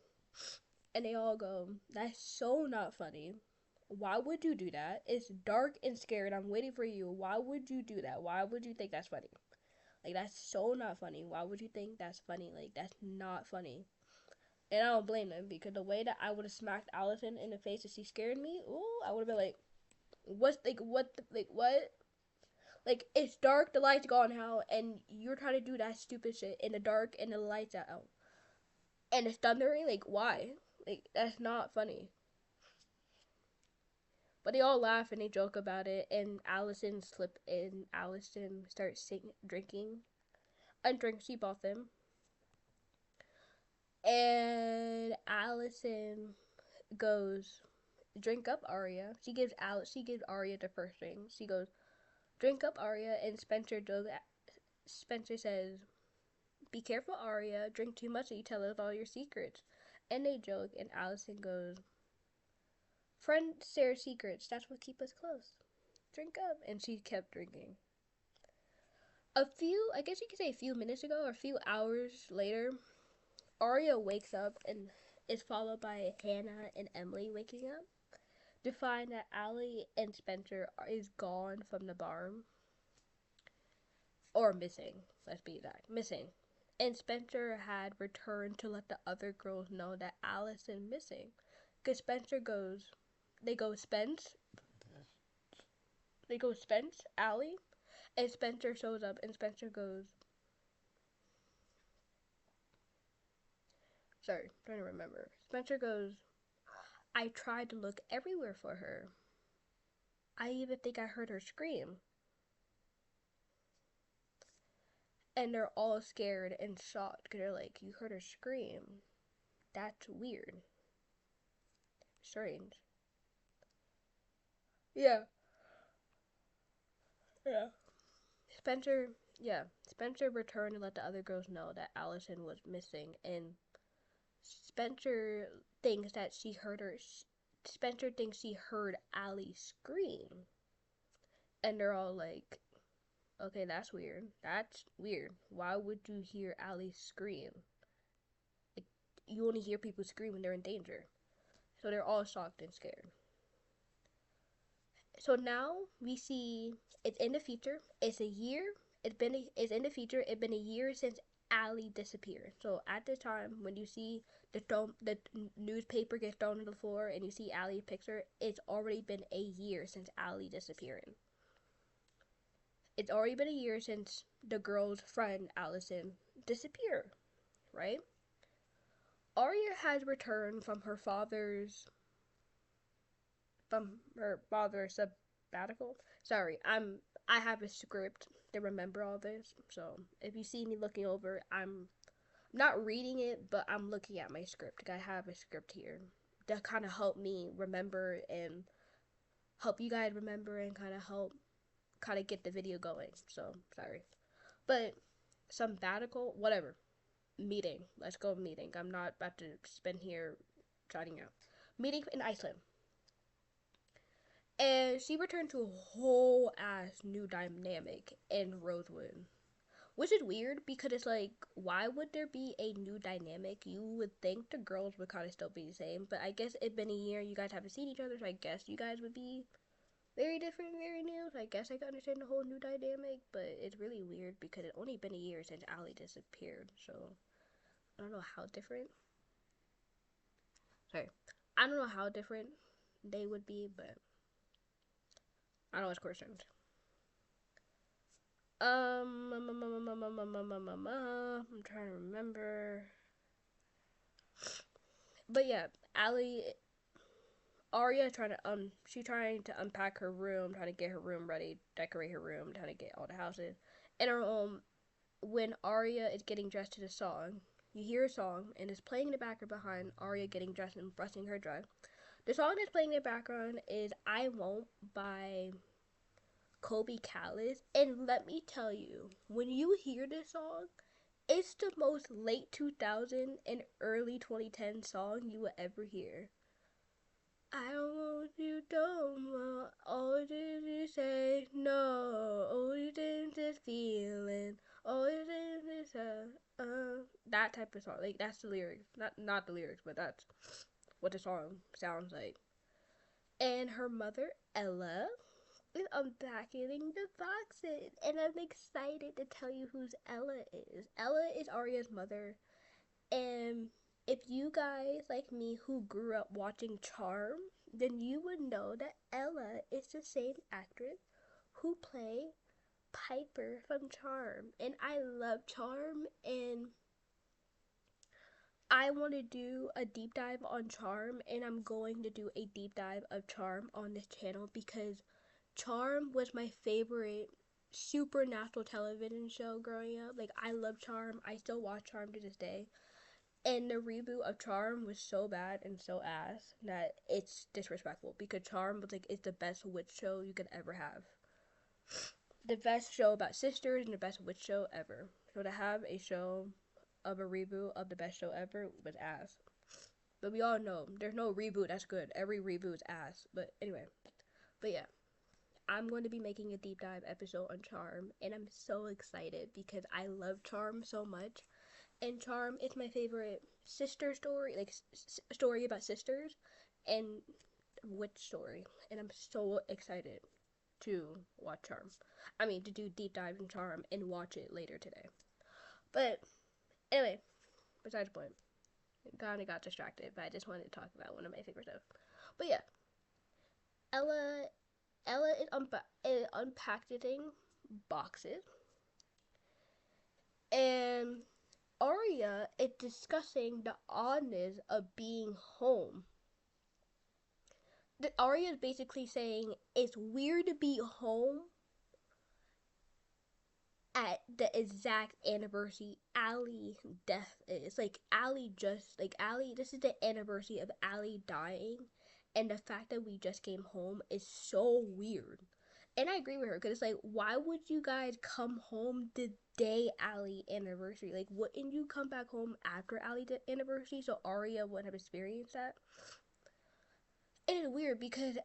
[SPEAKER 1] And they all go, that's so not funny. Why would you do that? It's dark and scared. I'm waiting for you. Why would you do that? Why would you think that's funny? Like, that's so not funny. Why would you think that's funny? Like, that's not funny. And I don't blame them, because the way that I would have smacked Allison in the face if she scared me, ooh, I would have been like, what's, like, what, what? Like, it's dark, the lights gone out, and you're trying to do that stupid shit in the dark and the lights are out. And it's thundering, like, why? Like, that's not funny. But they all laugh and they joke about it, and Allison starts drinking. And drink, she bought them. And Allison goes, drink up, Aria. She gives Aria the first drink. She goes, drink up, Aria, and Spencer says, be careful, Aria. Drink too much and you tell us all your secrets. And they joke, and Allison goes, friends share secrets. That's what keep us close. Drink up. And she kept drinking. I guess you could say a few minutes ago or a few hours later, Aria wakes up and is followed by Hanna and Emily waking up to find that Allie and Spencer is gone from the barn. Or missing, let's be exact. Missing. And Spencer had returned to let the other girls know that Allison missing. Because they go Spence, Allie, and Spencer shows up and Spencer goes, sorry, trying to remember. Spencer goes, I tried to look everywhere for her. I even think I heard her scream. And they're all scared and shocked because they're like, you heard her scream. That's weird. Strange. Yeah. Spencer returned to let the other girls know that Allison was missing, and Spencer thinks she heard Allie scream. And they're all like, okay, that's weird. That's weird. Why would you hear Allie scream? Like, you only hear people scream when they're in danger. So they're all shocked and scared. So now we see it's in the future. It's a year. It's in the future. It's been a year since Allie disappeared. So at the time when you see the newspaper gets thrown on the floor and you see Allie's picture, it's already been a year since Allie disappearing. It's already been a year since the girl's friend Allison disappeared, right? Aria has returned from her father's sabbatical. Sorry, I have a script to remember all this. So if you see me looking over, I'm not reading it, but I'm looking at my script. I have a script here that kind of help me remember and help you guys remember and kind of get the video going. So sorry, but sabbatical, whatever. Meeting. Let's go meeting. I'm not about to spend here trying out. Meeting in Iceland. And she returned to a whole ass new dynamic in Rosewood. Which is weird because it's like, why would there be a new dynamic? You would think the girls would kind of still be the same. But I guess it's been a year. You guys haven't seen each other. So I guess you guys would be very different, very new. So I guess I can understand the whole new dynamic. But it's really weird because it's only been a year since Allie disappeared. So I don't know how different. Sorry. I don't know how different they would be, but I don't ask questions. I'm trying to remember. But yeah, Aria she's trying to unpack her room, trying to get her room ready, decorate her room, trying to get all the houses. In her when Aria is getting dressed to the song, you hear a song and it's playing in the background behind Aria getting dressed and brushing her dry. The song that's playing in the background is I Won't by Kobe Callis. And let me tell you, when you hear this song, it's the most late 2000 and early 2010 song you will ever hear. I don't want you, don't want all it is you say no. All it is is feeling. All it is that type of song. Like that's the lyrics, not the lyrics, but that's what the song sounds like. And her mother Ella is unpacking the boxes, and I'm excited to tell you who's Ella is. Ella is Aria's mother, and if you guys like me who grew up watching Charm, then you would know that Ella is the same actress who played Piper from Charm. And I love Charm, and I want to do a deep dive on Charm, and I'm going to do a deep dive of Charm on this channel because Charm was my favorite supernatural television show growing up. Like, I love Charm. I still watch Charm to this day. And the reboot of Charm was so bad and so ass that it's disrespectful because Charm was like, it's the best witch show you could ever have. The best show about sisters and the best witch show ever. So to have a show of a reboot of the best show ever was ass. But we all know there's no reboot that's good. Every reboot is ass. But anyway. But yeah. I'm going to be making a deep dive episode on Charm, and I'm so excited because I love Charm so much. And Charm is my favorite sister story, like story about sisters, and witch story. And I'm so excited to watch Charm. I mean, to do deep dive in Charm and watch it later today. But anyway, besides the point, I kind of got distracted, but I just wanted to talk about one of my favorite stuff. But yeah, Ella is unpackaging boxes, and Aria is discussing the oddness of being home. Aria is basically saying it's weird to be home at the exact anniversary Allie death is. Like Allie this is the anniversary of Allie dying, and the fact that we just came home is so weird. And I agree with her because it's like, why would you guys come home the day Allie anniversary? Like, wouldn't you come back home after Allie anniversary so Aria wouldn't have experienced that? And it's weird because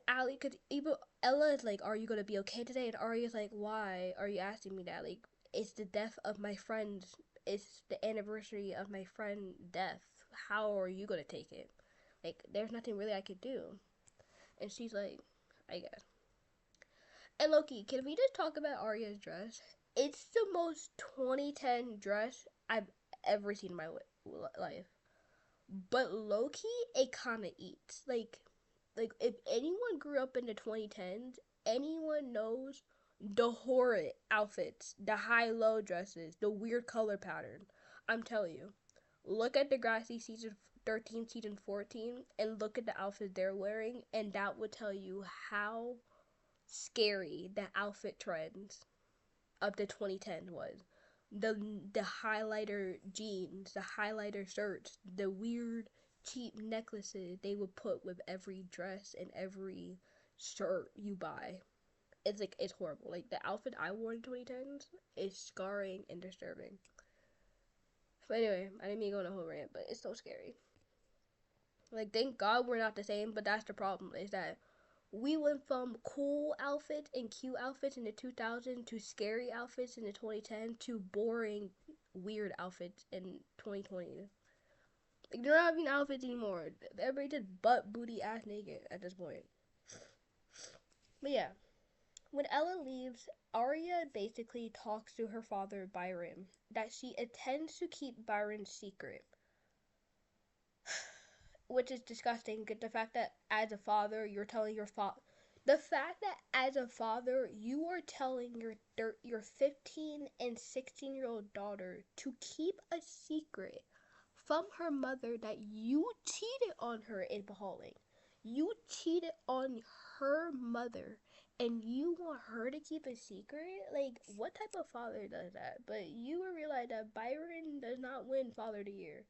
[SPEAKER 1] even Ella is like, are you gonna be okay today? And Aria's like, why are you asking me that? Like, it's the death of my friend. It's the anniversary of my friend's death. How are you gonna take it? Like, there's nothing really I could do. And she's like, I guess. And Loki, can we just talk about Aria's dress? It's the most 2010 dress I've ever seen in my life. But Loki, it kind of eats. Like if anyone grew up in the 2010s, anyone knows the horrid outfits, the high-low dresses, the weird color pattern. I'm telling you. Look at the Degrassi season 13, season 14, and look at the outfits they're wearing, and that would tell you how scary the outfit trends of the 2010s was. The highlighter jeans, the highlighter shirts, the weird cheap necklaces they would put with every dress and every shirt you buy. It's horrible. Like the outfit I wore in 2010s is scarring and disturbing. But anyway, I didn't mean to go on a whole rant, but it's so scary. Like, thank God we're not the same, but that's the problem, is that we went from cool outfits and cute outfits in the 2000s to scary outfits in the 2010s to boring, weird outfits in 2020. Like, they're not even outfits anymore. Everybody just butt, booty, ass naked at this point. But yeah, when Ella leaves, Aria basically talks to her father, Byron, that she intends to keep Byron's secret. Which is disgusting. The fact that as a father, you're telling your the fact that as a father, you are telling your 15 and 16-year-old daughter to keep a secret from her mother that you cheated on her in Beholding. You cheated on her mother, and you want her to keep a secret? Like, what type of father does that? But you will realize that Byron does not win Father of the Year.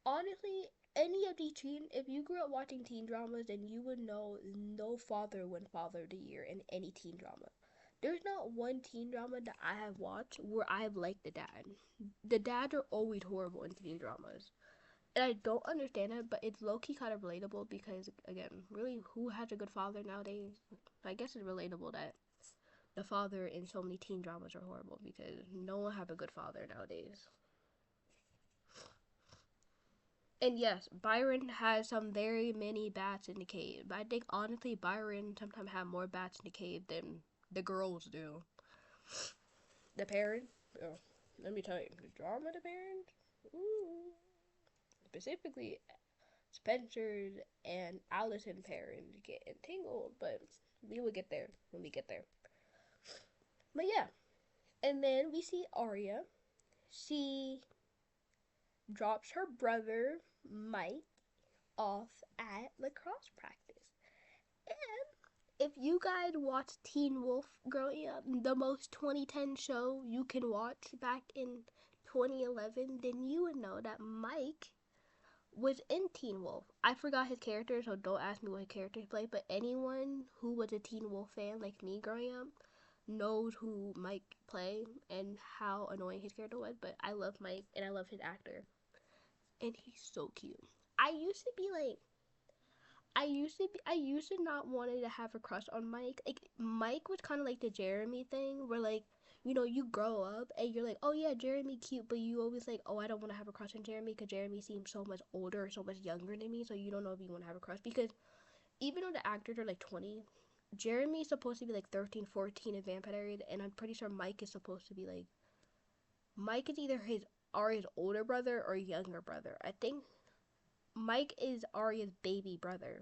[SPEAKER 1] Honestly, any of these if you grew up watching teen dramas, then you would know no father won Father of the Year in any teen drama. There's not one teen drama that I have watched where I have liked the dad. The dads are always horrible in teen dramas. And I don't understand it, but it's low-key kind of relatable because, again, really, who has a good father nowadays? I guess it's relatable that the father in so many teen dramas are horrible because no one have a good father nowadays. And yes, Byron has some very many bats in the cave. But I think honestly, Byron sometimes have more bats in the cave than the girls do. The parents, oh, let me tell you, the drama of the parents, ooh. Specifically, Spencer's and Alison parents get entangled, but we will get there when we get there. But yeah, and then we see Aria. She drops her brother Mike off at lacrosse practice. And if you guys watched Teen Wolf growing up, the most 2010 show you can watch back in 2011, then you would know that Mike was in Teen Wolf. I forgot his character, so don't ask me what his character he played, but anyone who was a Teen Wolf fan like me growing up knows who Mike played and how annoying his character was. But I love Mike and I love his actor. And he's so cute. I used to be like I used to not wanted to have a crush on Mike. Like Mike was kind of like the Jeremy thing, where like you grow up and you're like, oh yeah, Jeremy cute, but you always like, oh I don't want to have a crush on Jeremy because Jeremy seems so much older, so much younger than me, so you don't know if you want to have a crush because even though the actors are like 20, Jeremy is supposed to be like 13, 14 in Vampire Diaries, and I'm pretty sure Mike is supposed to be like Mike is either his Aria's older brother or younger brother. I think Mike is Aria's baby brother.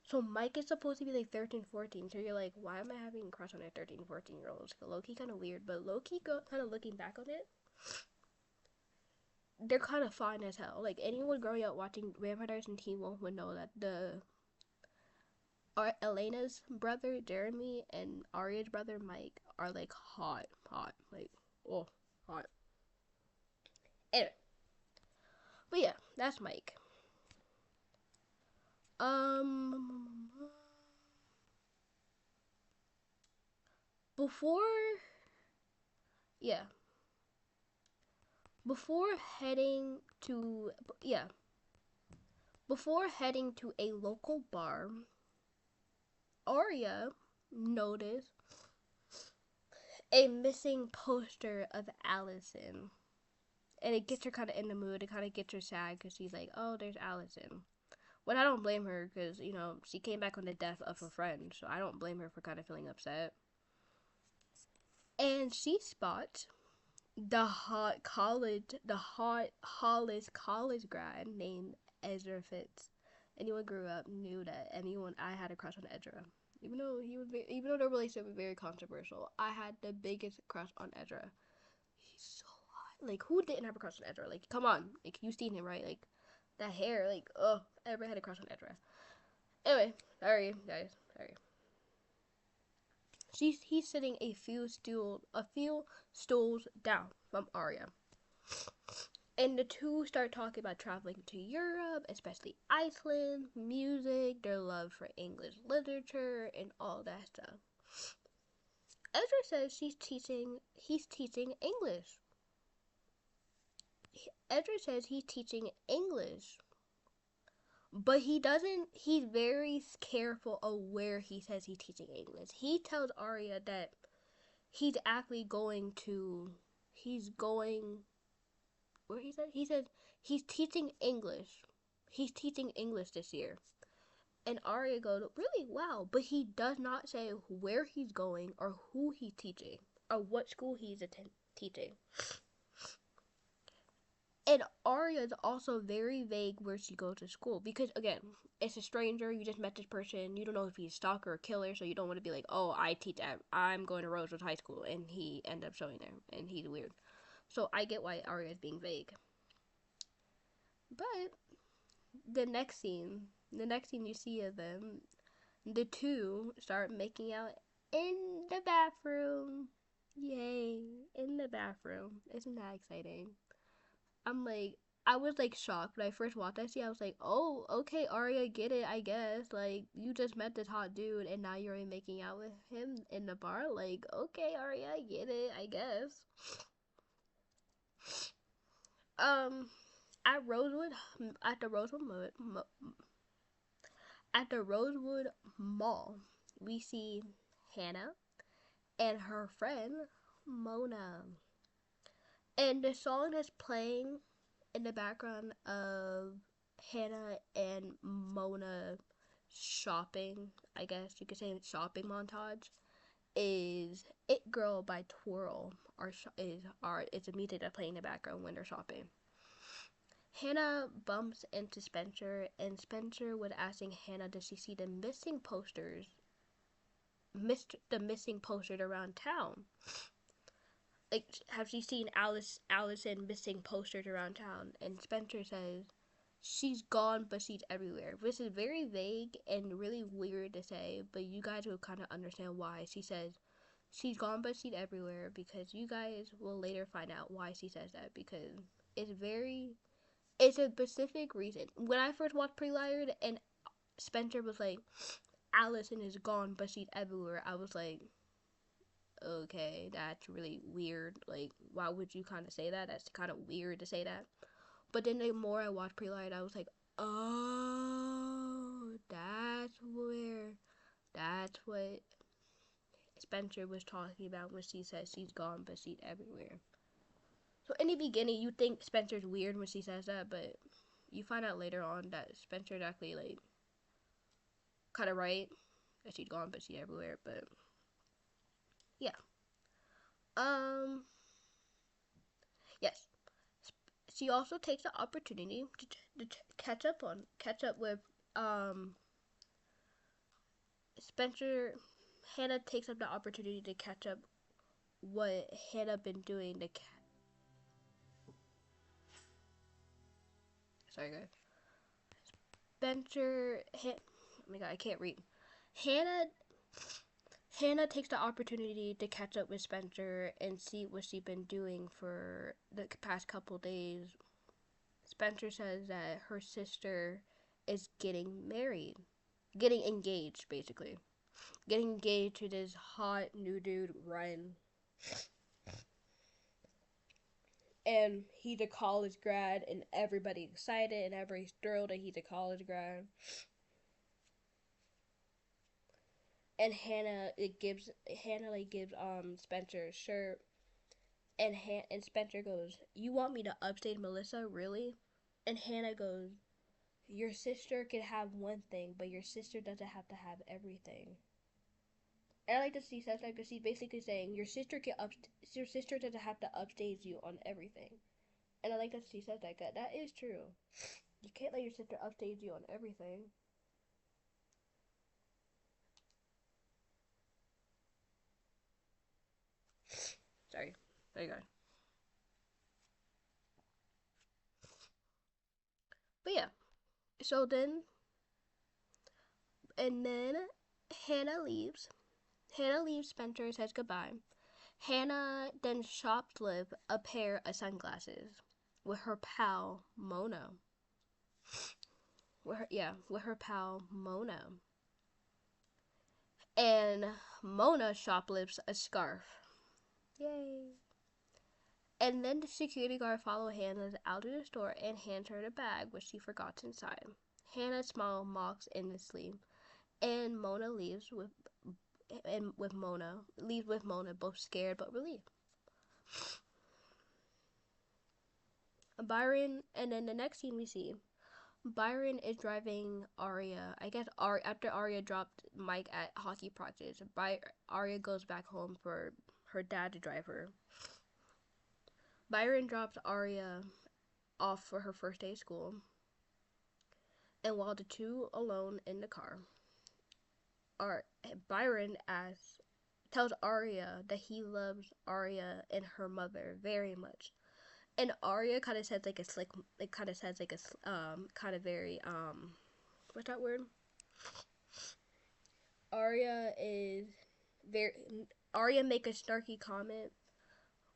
[SPEAKER 1] So Mike is supposed to be like 13, 14. So you're like, why am I having a crush on a 13, 14-year-old? Low-key kind of weird. But low-key kind of looking back on it, they're kind of fine as hell. Like anyone growing up watching Vampire Diaries and Teen Wolf would know that Elena's brother Jeremy and Aria's brother Mike are like hot. Like, oh, hot. Anyway. But yeah, that's Mike. Before, yeah, before heading to, yeah, before heading to a local bar, Aria noticed a missing poster of Allison. And it gets her kind of in the mood. It kind of gets her sad because she's like, oh, there's Allison. But I don't blame her because, she came back on the death of her friend. So I don't blame her for kind of feeling upset. And she spots the hot Hollis college grad named Ezra Fitz. Anyone grew up knew that I had a crush on Ezra. Even though their relationship was very controversial, I had the biggest crush on Ezra. He's so hot. Like, who didn't have a crush on Ezra? Like, come on. Like, you've seen him, right? Like, that hair, like, ugh. Everybody had a crush on Ezra. Anyway, sorry, guys. Sorry. He's sitting a few stools down from Aria. And the two start talking about traveling to Europe, especially Iceland, music, their love for English literature, and all that stuff. Ezra says he's teaching English. Ezra says he's teaching English. But he's very careful of where he says he's teaching English. He tells Aria that he's actually where he says he's teaching English. He's teaching English this year. And Aria goes, really? Wow. But he does not say where he's going or who he's teaching or what school he's teaching. And Aria is also very vague where she goes to school because, again, it's a stranger. You just met this person. You don't know if he's a stalker or killer, so you don't want to be like, oh, I'm going to Rosewood High School, and he ends up showing there, and he's weird. So I get why Aria is being vague. But the next scene you see of them, the two start making out in the bathroom. Yay, in the bathroom. Isn't that exciting? I'm like, I was like shocked when I first watched that scene. I was like, oh, okay, Aria, get it, I guess. Like, you just met this hot dude and now you're making out with him in the bar. Like, okay, Aria, I get it, I guess. At Rosewood, at the Rosewood, at the Rosewood Mall, we see Hannah and her friend Mona. And the song that's playing in the background of Hannah and Mona shopping, I guess you could say shopping montage, is It Girl by Twirl. It's a music that plays in the background when they're shopping. Hannah bumps into Spencer, and Spencer was asking Hannah, does she see the missing posters around town? Like, have she seen Allison missing posters around town? And Spencer says, she's gone, but she's everywhere. Which is very vague and really weird to say, but you guys will kind of understand why. She says, she's gone, but she's everywhere, because you guys will later find out why she says that, because it's a specific reason. When I first watched Pretty Liars and Spencer was like, Allison is gone, but she's everywhere, I was like, okay, that's really weird. Like, why would you kind of say that? That's kind of weird to say that. But then the more I watched Pretty Liars, I was like, oh, that's what Spencer was talking about when she says she's gone, but she's everywhere. So in the beginning, you think Spencer's weird when she says that, but you find out later on that Spencer's actually, like, kind of right. That she's gone, but she's everywhere, but yeah. Yes. She also takes the opportunity to catch up with, Spencer. Hannah takes up the opportunity to catch up what Hannah been doing to sorry guys. Oh my god, I can't read. Hannah takes the opportunity to catch up with Spencer and see what she's been doing for the past couple days. Spencer says that her sister is getting engaged, basically. Getting engaged to this hot new dude, Ryan. And he's a college grad, and everybody's excited, and everybody's thrilled that he's a college grad. And Hannah gives Spencer a shirt, and Spencer goes, "You want me to upstage Melissa, really?" And Hannah goes, "Your sister can have one thing, but your sister doesn't have to have everything." And I like that she says that because she's basically saying your sister doesn't have to upstage you on everything. And I like that she says that. That is true. You can't let your sister upstage you on everything. Sorry. There you go. But yeah. So then, and then Hannah leaves. Hannah leaves Spencer and says goodbye. Hannah then shoplifts a pair of sunglasses with her pal Mona. With her pal Mona. And Mona shoplifts a scarf. Yay. And then the security guard follows Hannah out of the store and hands her the bag, which she forgot inside. Hannah smiles mocks-endlessly, and Mona leaves with Mona, both scared but relieved. Byron, and then the next scene we see, Byron is driving Aria. I guess after Aria dropped Mike at hockey practice, Aria goes back home for her dad to drive her. Byron drops Aria off for her first day of school, and while the two alone in the car, Byron tells Aria that he loves Aria and her mother very much. And Aria kind of says like a slick, it kind of says like a kind of very what's that word? Aria make a snarky comment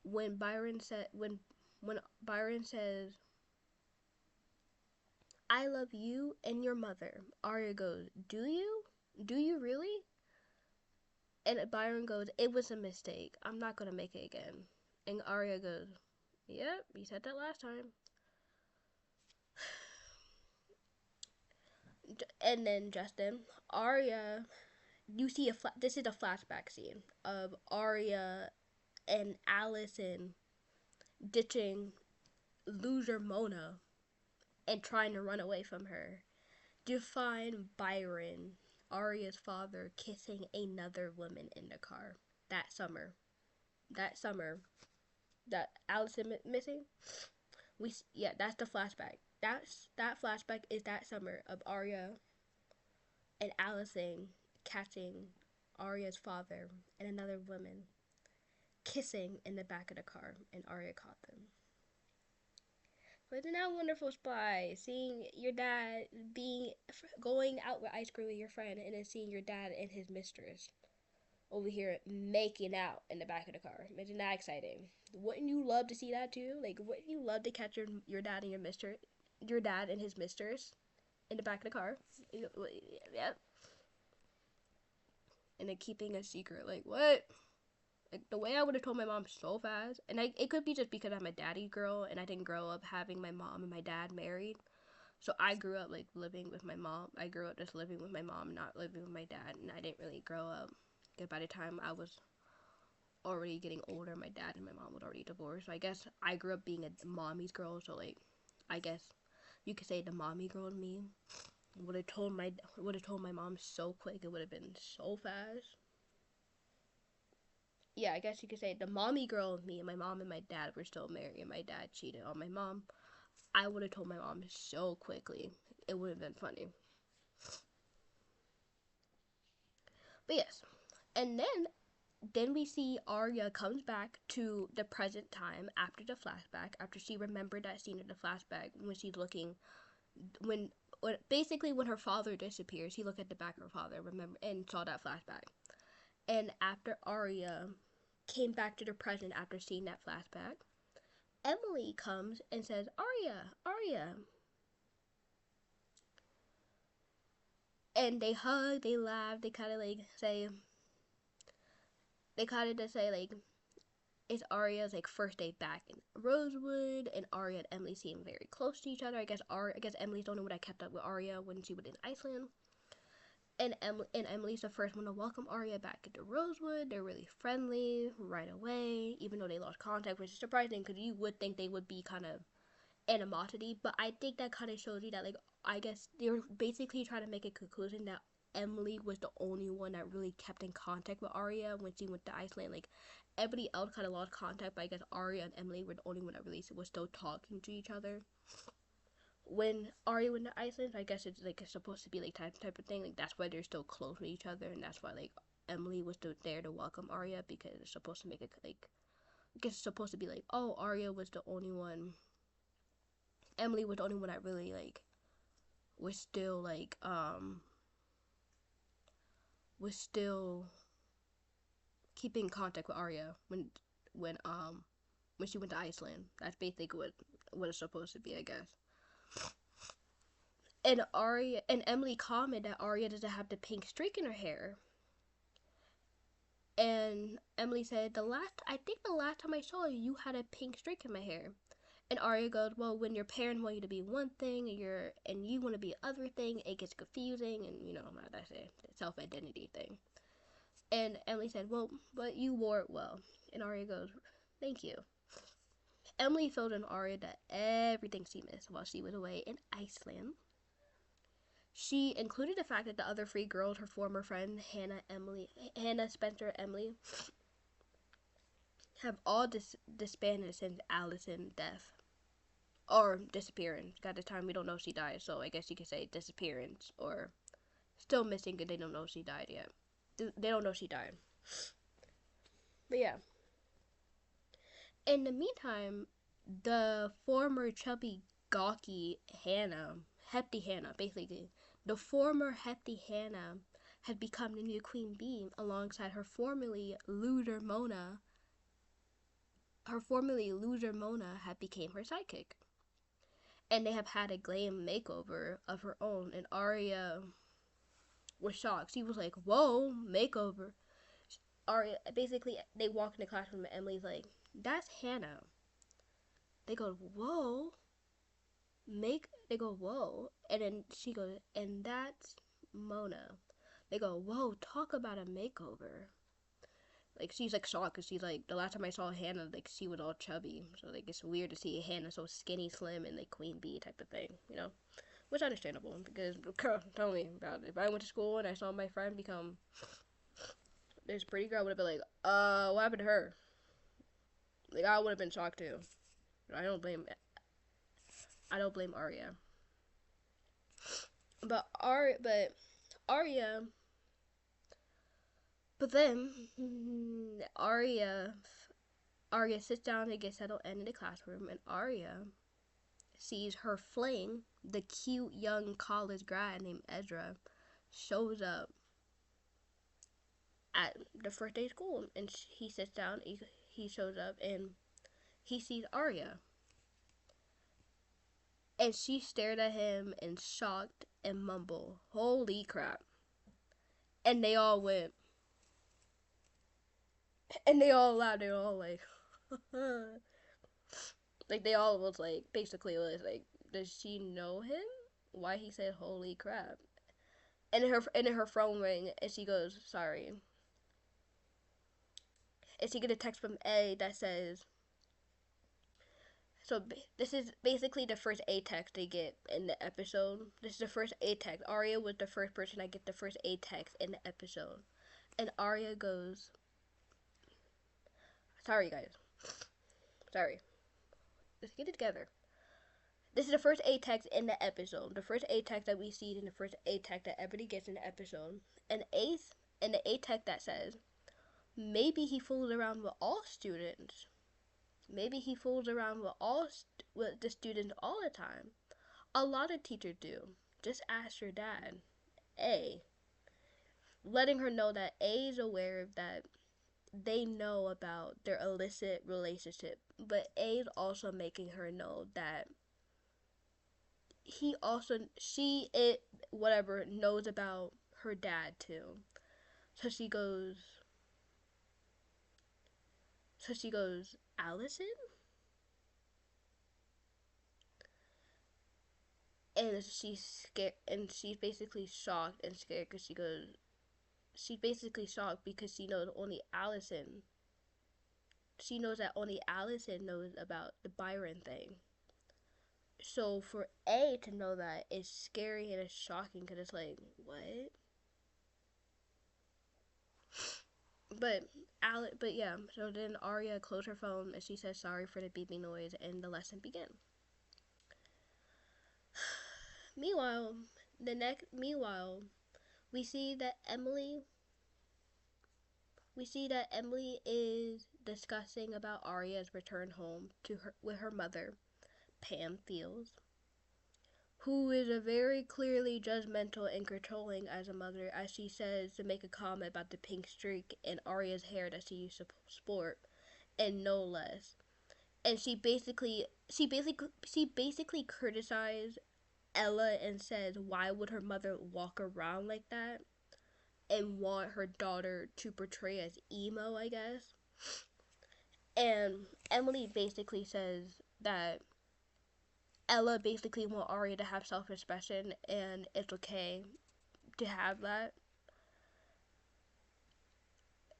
[SPEAKER 1] when Byron says I love you and your mother. Aria goes, do you? Do you really? And Byron goes, it was a mistake. I'm not gonna make it again. And Aria goes, yep, you said that last time. And then Justin, Aria, you see this is a flashback scene of Aria and Allison ditching loser Mona and trying to run away from her. You find Byron, Aria's father, kissing another woman in the car that summer. That summer that Allison missing. That's the flashback. That flashback is that summer of Aria and Allison catching Aria's father and another woman kissing in the back of the car, and Aria caught them. But isn't that wonderful, Spy? Seeing your dad going out with ice cream with your friend, and then seeing your dad and his mistress over here making out in the back of the car. Isn't that exciting? Wouldn't you love to see that too? Like, wouldn't you love to catch your dad and your dad and his mistress in the back of the car? Yep. And then keeping a secret, like what? Like the way I would have told my mom so fast, and it could be just because I'm a daddy girl and I didn't grow up having my mom and my dad married. So I grew up like living with my mom. I grew up just living with my mom, not living with my dad, and I didn't really grow up. Because by the time I was already getting older, my dad and my mom was already divorced. So I guess I grew up being a mommy's girl. So like, I guess you could say the mommy girl in me would have told my mom so quick. It would have been so fast. Yeah, I guess you could say the mommy girl of me and my mom and my dad were still married, and my dad cheated on my mom. I would have told my mom so quickly. It would have been funny. But yes. And then we see Aria comes back to the present time after the flashback, after she remembered that scene in the flashback when she's looking, when basically when her father disappears, he looked at the back of her father, remember, and saw that flashback. And after Aria came back to the present after seeing that flashback, Emily comes and says, Aria. And they hug, they laugh, they kind of like say, like, it's Aria's like first day back in Rosewood, and Aria and Emily seem very close to each other. I guess Emily's the only one that kept up with Aria when she was in Iceland. And Emily's the first one to welcome Aria back into Rosewood. They're really friendly right away, even though they lost contact, which is surprising because you would think they would be kind of animosity. But I think that kind of shows you that, like, I guess they were basically trying to make a conclusion that Emily was the only one that really kept in contact with Aria when she went to Iceland. Like, everybody else kind of lost contact, but I guess Aria and Emily were the only one that really was still talking to each other when Aria went to Iceland. I guess it's like supposed to be like type of thing. Like that's why they're still close with each other, and that's why like Emily was still there to welcome Aria, because it's supposed to make it like, I guess it's supposed to be like, oh, Aria was the only one. Emily was the only one that really like was still keeping contact with Aria when she went to Iceland. That's basically what it's supposed to be, I guess. And Emily commented that Aria doesn't have the pink streak in her hair. And Emily said, I think the last time I saw you, you had a pink streak in my hair. And Aria goes, well, when your parents want you to be one thing and you want to be other thing, it gets confusing, and you know how that's a self-identity thing. And Emily said, well, but you wore it well. And Aria goes, thank you. Emily filled in Aria that everything she missed while she was away in Iceland. She included the fact that the other three girls, her former friend, Hanna, Spencer, Emily, have all disbanded since Allison's death. Or disappearance. At the time, we don't know she died, so I guess you could say disappearance, or still missing because they don't know she died yet. They don't know she died. But yeah. In the meantime, the former chubby, gawky hefty Hanna, basically, the former hefty Hanna had become the new queen bee alongside her formerly loser Mona. Her formerly loser Mona had became her sidekick. and they have had a glam makeover of her own, and Aria was shocked. She was like, whoa, makeover. Aria, basically, they walk in the classroom and Emily's like, that's Hannah. They go, whoa. They go, whoa. And then she goes, and that's Mona. They go, whoa, talk about a makeover. Like, she's like shocked because she's like, the last time I saw Hannah, like, she was all chubby. So, like, it's weird to see Hannah so skinny, slim, and like queen bee type of thing, you know? Which is understandable because, girl, tell me about it. If I went to school and I saw my friend become this pretty girl, I would have been like, what happened to her? Like, I would have been shocked too. I don't blame Aria. But Aria, but then Aria sits down to get settled in the classroom, and Aria sees her fling, the cute young college grad named Ezra, shows up at the first day of school, and he sits down. He shows up, and he sees Aria, and she stared at him in shocked and mumbled, "Holy crap!" And they all went, and they all laughed. They were all like, like they all was like, basically was like, does she know him? Why he said "Holy crap"? And her phone rang, and she goes, "Sorry." And she get a text from A that says, so this is basically the first A text they get in the episode. This is the first A text. Aria was the first person I get the first A text in the episode. And Aria goes, sorry guys. Sorry. Let's get it together. This is the first A text in the episode. The first A text that we see in the first A text that everybody gets in the episode. And the A text that says, maybe he fools around with all students. Maybe he fools around with the students all the time. A lot of teachers do. Just ask your dad. A. Letting her know that A is aware that they know about their illicit relationship. But A is also making her know that knows about her dad too. So she goes, Allison? And she's scared, and she's basically shocked and scared because she's basically shocked because she knows that only Allison knows about the Byron thing. So for A to know that is scary and it's shocking because it's like, what? But yeah, so then Aria closed her phone and she says sorry for the beeping noise and the lesson began. Meanwhile, we see that Emily is discussing about Aria's return home with her mother, Pam Fields, who is a very clearly judgmental and controlling as a mother, as she says to make a comment about the pink streak in Aria's hair that she used to sport, and no less. And she basically criticized Ella and says, why would her mother walk around like that and want her daughter to portray as emo, I guess. And Emily basically says that Ella basically wants Aria to have self-expression and it's okay to have that.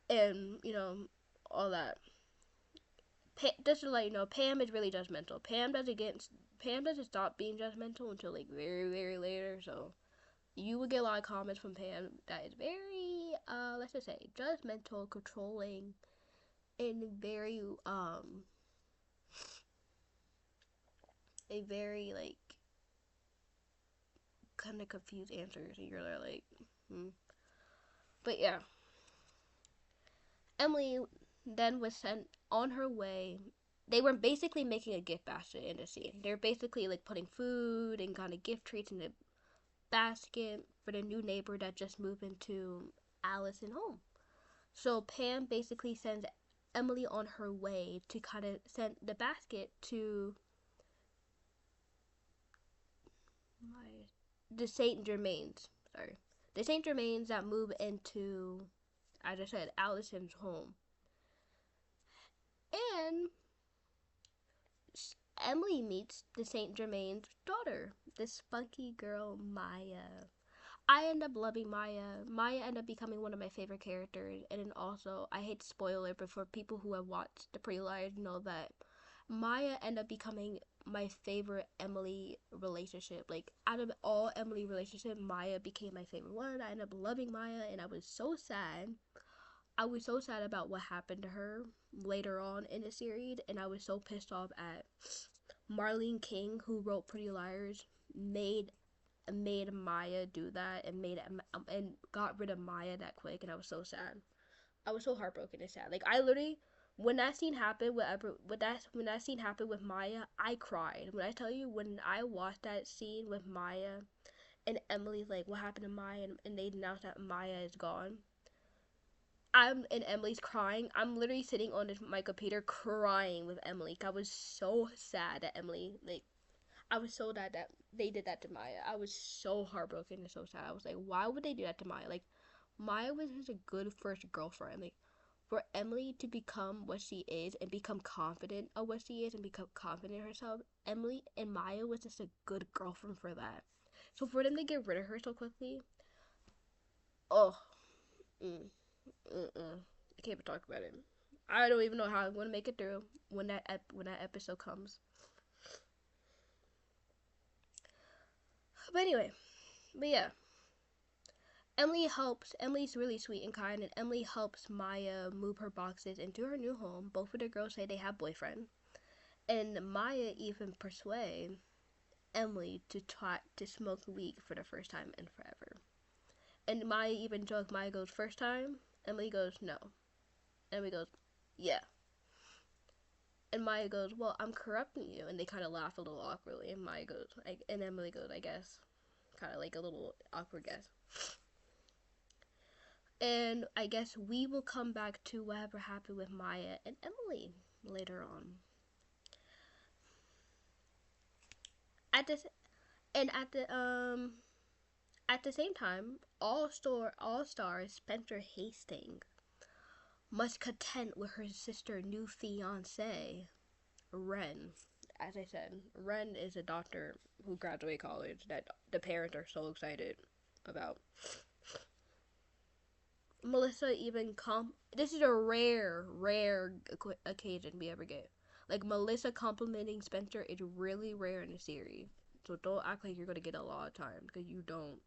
[SPEAKER 1] And, all that. Just to let you know, Pam is really judgmental. Pam doesn't stop being judgmental until like very, very later, so you will get a lot of comments from Pam that is very, let's just say, judgmental, controlling, and very, a very, like, kind of confused answers, and you're like, But yeah. Emily then was sent on her way. They were basically making a gift basket in the scene. They're basically, like, putting food and kind of gift treats in the basket for the new neighbor that just moved into Allison home. So Pam basically sends Emily on her way to kind of send the basket to My the Saint Germains. Sorry, the Saint Germains that move into, as I said, Alison's home, and Emily meets the Saint Germain's daughter, this spunky girl Maya. I end up loving Maya. Maya ended up becoming one of my favorite characters, and then also I hate to spoil it, but for people who have watched the pre-live know that Maya ended up becoming my favorite Emily relationship. Like out of all Emily relationships, Maya became my favorite one. I ended up loving Maya, and I was so sad. I was so sad about what happened to her later on in the series, and I was so pissed off at Marlene King, who wrote Pretty Liars, made Maya do that and and got rid of Maya that quick, and I was so sad. I was so heartbroken and sad. Like I literally, when that scene happened, when that scene happened with Maya, I cried. When I tell you, when I watched that scene with Maya and Emily's like, what happened to Maya, and they announced that Maya is gone. I'm and Emily's crying. I'm literally sitting on my computer crying with Emily. I was so sad that Emily I was so sad that they did that to Maya. I was so heartbroken and so sad. I was like, why would they do that to Maya? Like, Maya was just a good first girlfriend. Like, for Emily to become what she is and become confident of what she is and become confident in herself, Emily and Maya was just a good girlfriend for that. So for them to get rid of her so quickly, oh, mm, I can't even talk about it. I don't even know how I'm gonna make it through when that episode comes. But anyway, but yeah, Emily's really sweet and kind, and Emily helps Maya move her boxes into her new home. Both of the girls say they have boyfriend, and Maya even persuades Emily to try to smoke weed for the first time in forever. And Maya even jokes, Maya goes, first time? Emily goes, no. Emily goes, yeah. And Maya goes, well, I'm corrupting you. And they kind of laugh a little awkwardly, and Maya goes, and Emily goes, I guess. Kind of like a little awkward guess. And I guess we will come back to whatever happened with Maya and Emily later on. At this and at the same time, all-star Spencer Hastings must contend with her sister's new fiance, Ren. As I said, Ren is a doctor who graduated college that the parents are so excited about. Melissa even this is a rare occasion we ever get. Like Melissa complimenting Spencer is really rare in the series. So don't act like you're gonna get a lot of time because you don't.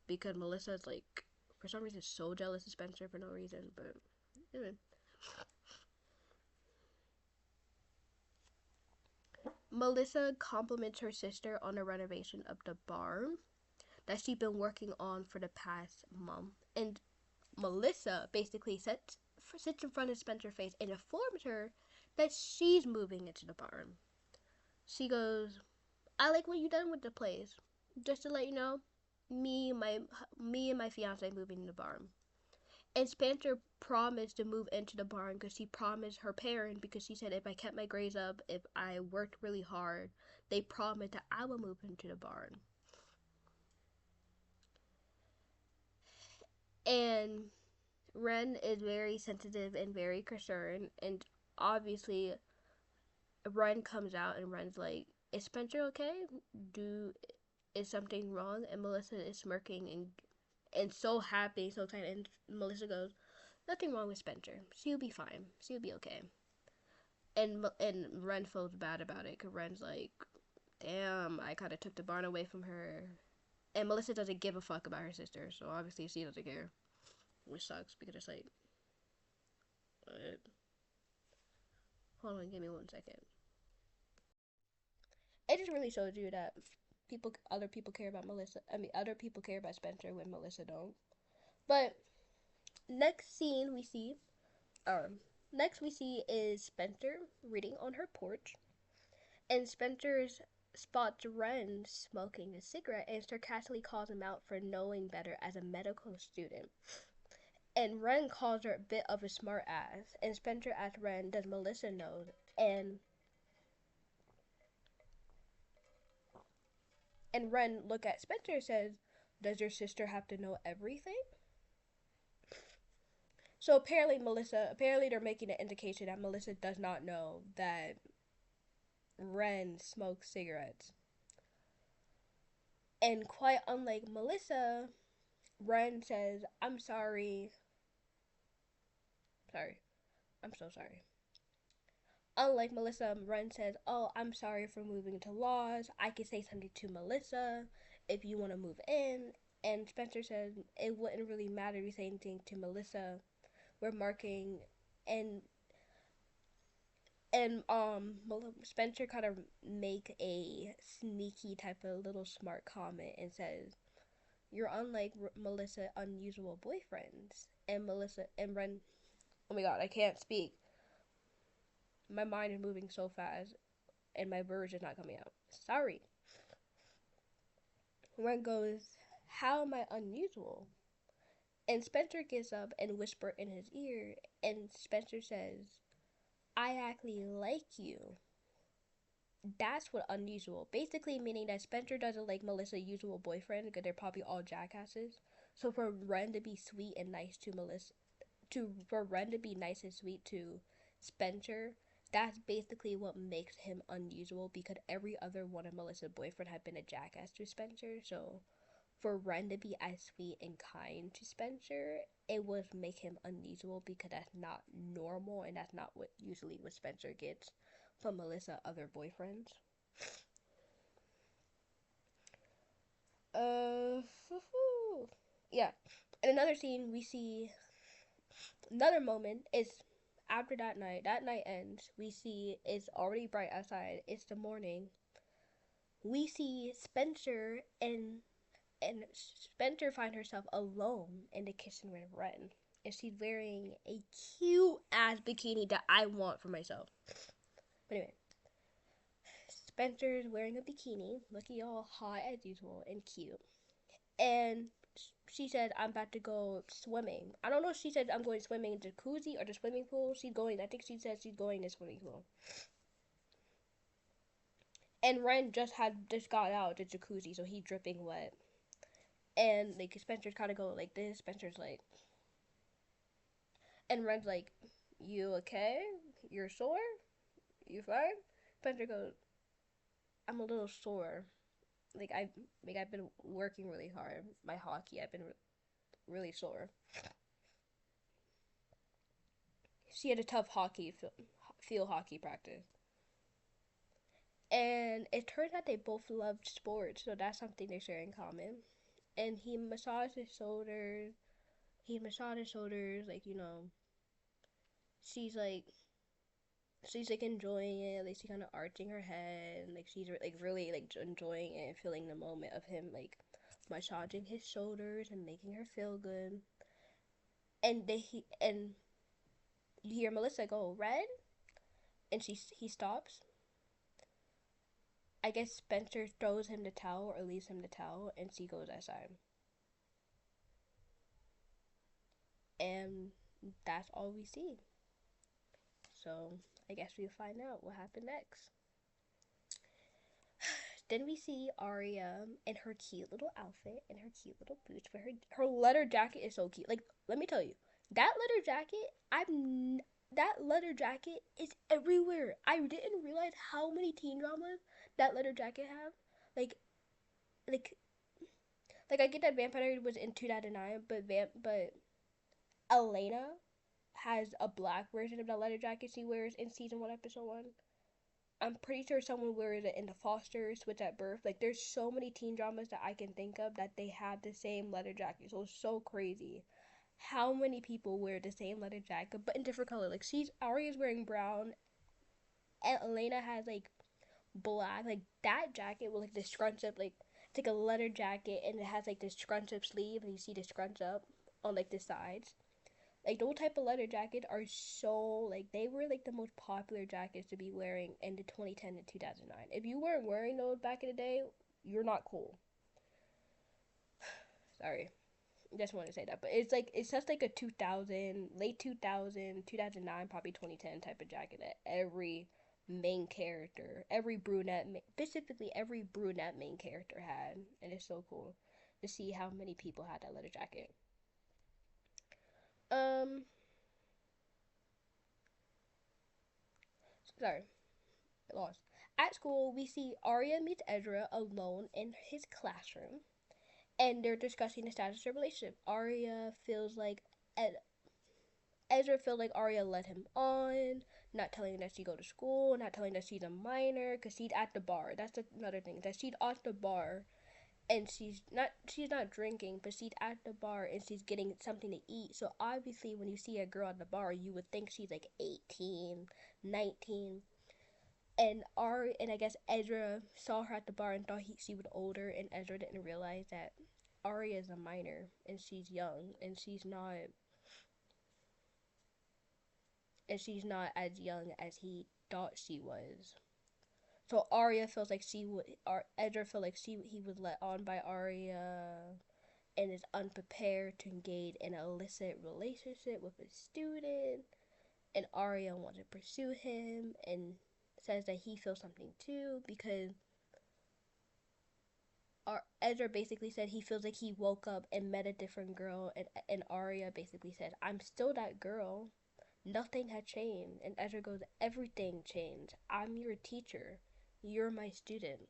[SPEAKER 1] Because Melissa's like for some reason so jealous of Spencer for no reason, but anyway. Melissa compliments her sister on the renovation of the barn that she's been working on for the past month. And Melissa basically sits in front of Spencer's face and informs her that she's moving into the barn. She goes, I like what you done with the place. Just to let you know, me and my fiance moving in the barn. And Spencer promised to move into the barn because she promised her parents, because she said if I kept my grades up, if I worked really hard, they promised that I would move into the barn. And Ren is very sensitive and very concerned, and obviously Ren comes out and Ren's like, is Spencer okay? Is something wrong? And Melissa is smirking and so happy, so excited, and Melissa goes, nothing wrong with Spencer. She'll be fine. She'll be okay. And Ren feels bad about it, because Ren's like, damn, I kind of took the barn away from her. And Melissa doesn't give a fuck about her sister, so obviously she doesn't care. Which sucks, because it's like, what? Hold on, give me 1 second. It just really shows you that other people care about Melissa. I mean, other people care about Spencer when Melissa don't. But next scene we see, next we see is Spencer reading on her porch, and Spencer spots Ren smoking a cigarette and sarcastically calls him out for knowing better as a medical student. And Ren calls her a bit of a smart ass, and Spencer asks Ren, does Melissa know? And And Ren look at Spencer and says, does your sister have to know everything? So apparently they're making an indication that Melissa does not know that Ren smokes cigarettes. And quite unlike Melissa, Ren says, I'm sorry. Sorry. I'm so sorry. Unlike Melissa, Ren says, oh, I'm sorry for moving to Laws. I could say something to Melissa if you want to move in. And Spencer says, it wouldn't really matter if you say anything to Melissa. We're marking. And Spencer kind of make a sneaky type of little smart comment and says, you're unlike Melissa unusual boyfriends. And Melissa and Ren, oh my god, I can't speak. My mind is moving so fast and my words is not coming out. Sorry. Ren goes, how am I unusual? And Spencer gets up and whispers in his ear, and Spencer says, I actually like you. That's what unusual. Basically meaning that Spencer doesn't like Melissa's usual boyfriend because they're probably all jackasses. So for Ren to be sweet and nice to Melissa, for Ren to be nice and sweet to Spencer, that's basically what makes him unusual because every other one of Melissa's boyfriend had been a jackass to Spencer. So for Ren to be as sweet and kind to Spencer, it would make him unusual because that's not normal and that's not what usually what Spencer gets from Melissa other boyfriends. Uh, yeah. In another scene, we see another moment is after that night ends, we see it's already bright outside, it's the morning. We see Spencer and Spencer find herself alone in the kitchen with Ren. And she's wearing a cute ass bikini that I want for myself. But anyway, Spencer's wearing a bikini, looking all hot as usual and cute. And she said, I'm about to go swimming. I don't know if she said I'm going swimming in the jacuzzi or the swimming pool. I think she said she's going to the swimming pool. And Ren just got out of the jacuzzi, so he's dripping wet. And like Spencer's kind of going like this. Spencer's like, and Ren's like, you okay? You're sore? You fine? Spencer goes, I'm a little sore. I've been working really hard. My hockey, I've been really sore. She had a tough field hockey practice. And it turns out they both loved sports, so that's something they share in common. And he massaged his shoulders. Like, she's like enjoying it. Like, she's kind of arching her head. Like, she's like really like enjoying it and feeling the moment of him like massaging his shoulders and making her feel good. And you hear Melissa go, Red, and he stops. I guess Spencer throws him the towel or leaves him the towel, and she goes outside. And that's all we see. So I guess we'll find out what happened next. Then we see Aria in her cute little outfit and her cute little boots. But her leather jacket is so cute. Like, let me tell you, that leather jacket is everywhere. I didn't realize how many teen dramas that leather jacket have. Like, like, I get that Vampire was in 2009, but Elena has a black version of that leather jacket she wears in season 1, episode 1. I'm pretty sure someone wears it in the Foster Switch at Birth. Like, there's so many teen dramas that I can think of that they have the same leather jacket. So it's so crazy how many people wear the same leather jacket, but in different color. Like, Aria's wearing brown, and Elena has like black. Like, that jacket with like the scrunch up, like it's like a leather jacket, and it has like this scrunch up sleeve, and you see the scrunch up on like the sides. Like, those type of leather jackets are so, like, they were, like, the most popular jackets to be wearing in the 2010 and 2009. If you weren't wearing those back in the day, you're not cool. Sorry. Just wanted to say that. But it's just, like, a 2000, late 2000, 2009, probably 2010 type of jacket that every main character, every brunette, specifically every brunette main character had, and it's so cool to see how many people had that leather jacket. Um, sorry, lost. At school, we see Aria meets Ezra alone in his classroom, and they're discussing the status of their relationship. Ezra feels like Aria led him on, not telling that she go to school, not telling that she's a minor, cause she's at the bar. That's another thing, that she's at the bar, and she's not drinking, but she's at the bar and she's getting something to eat. So obviously, when you see a girl at the bar, you would think she's like 18, 19. And I guess Ezra saw her at the bar and thought she was older, and Ezra didn't realize that Aria is a minor and she's young, and she's not as young as he thought she was. So Aria feels like Ezra felt like he was let on by Aria, and is unprepared to engage in an illicit relationship with a student. And Aria wants to pursue him and says that he feels something too, because Ezra basically said he feels like he woke up and met a different girl, and Aria basically said, I'm still that girl. Nothing had changed. And Ezra goes, everything changed. I'm your teacher. You're my student.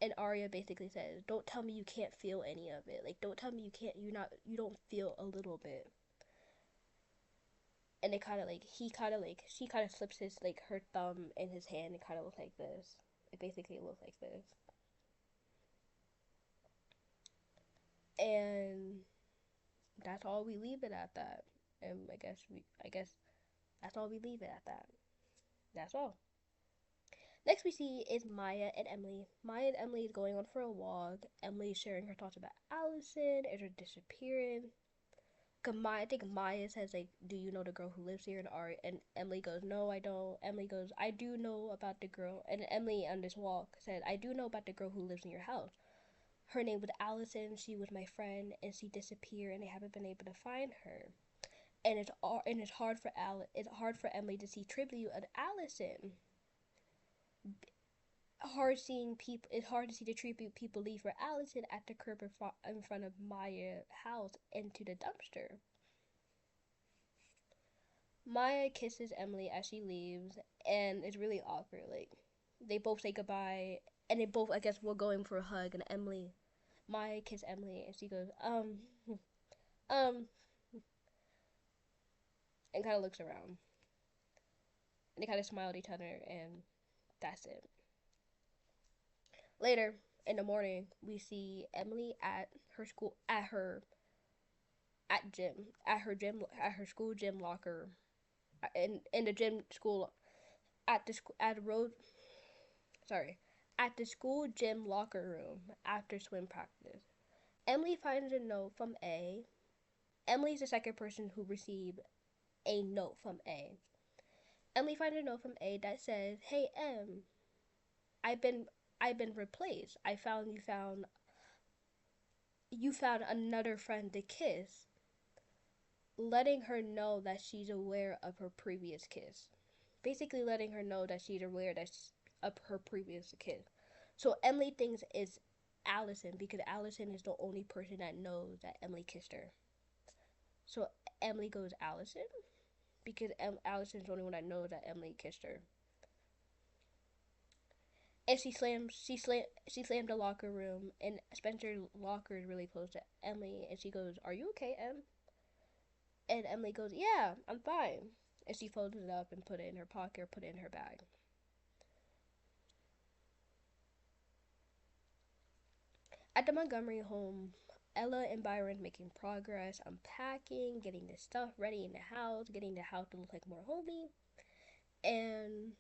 [SPEAKER 1] And Aria basically says, don't tell me you can't feel any of it. Like, don't tell me you don't feel a little bit. And she kind of slips her thumb in his hand and kind of looks like this. It basically looks like this. And that's all we leave it at that. And I guess that's all we leave it at that. That's all. Next we see is Maya and Emily. Maya and Emily is going on for a walk. Emily is sharing her thoughts about Allison and her disappearance. I think Maya says, like, do you know the girl who lives here? And Emily goes, no, I don't. Emily goes, I do know about the girl. And Emily on this walk said, I do know about the girl who lives in your house. Her name was Allison. She was my friend, and she disappeared, and they haven't been able to find her. And it's hard for Emily to see tribute of Allison. It's hard to see the tribute people leave for Allison at the curb in front of Maya's house into the dumpster. Maya kisses Emily as she leaves, and it's really awkward. Like, they both say goodbye, and they both, I guess, were going for a hug. And Maya kisses Emily, and she goes, um, and kind of looks around, and they kind of smile at each other, and that's it. Later in the morning, we see Emily at her school, at her school gym locker, in the gym school at the school at the road sorry at the school gym locker room after swim practice. Emily finds a note from A. Emily's the second person who received a note from A. Emily finds a note from A that says, "Hey M, I've been I've been replaced. You found another friend to kiss," letting her know that she's aware of her previous kiss. Basically letting her know that she's aware of her previous kiss. So Emily thinks it's Allison, because Allison is the only person that knows that Emily kissed her. So Emily goes, Allison? Because Allison's the only one that knows that Emily kissed her. And she slammed the locker room, and Spencer's locker is really close to Emily, and she goes, "Are you okay, Em?" And Emily goes, "Yeah, I'm fine." And she folds it up and put it in her pocket or put it in her bag. At the Montgomery home, Ella and Byron making progress, unpacking, getting the stuff ready in the house, getting the house to look like more homey, and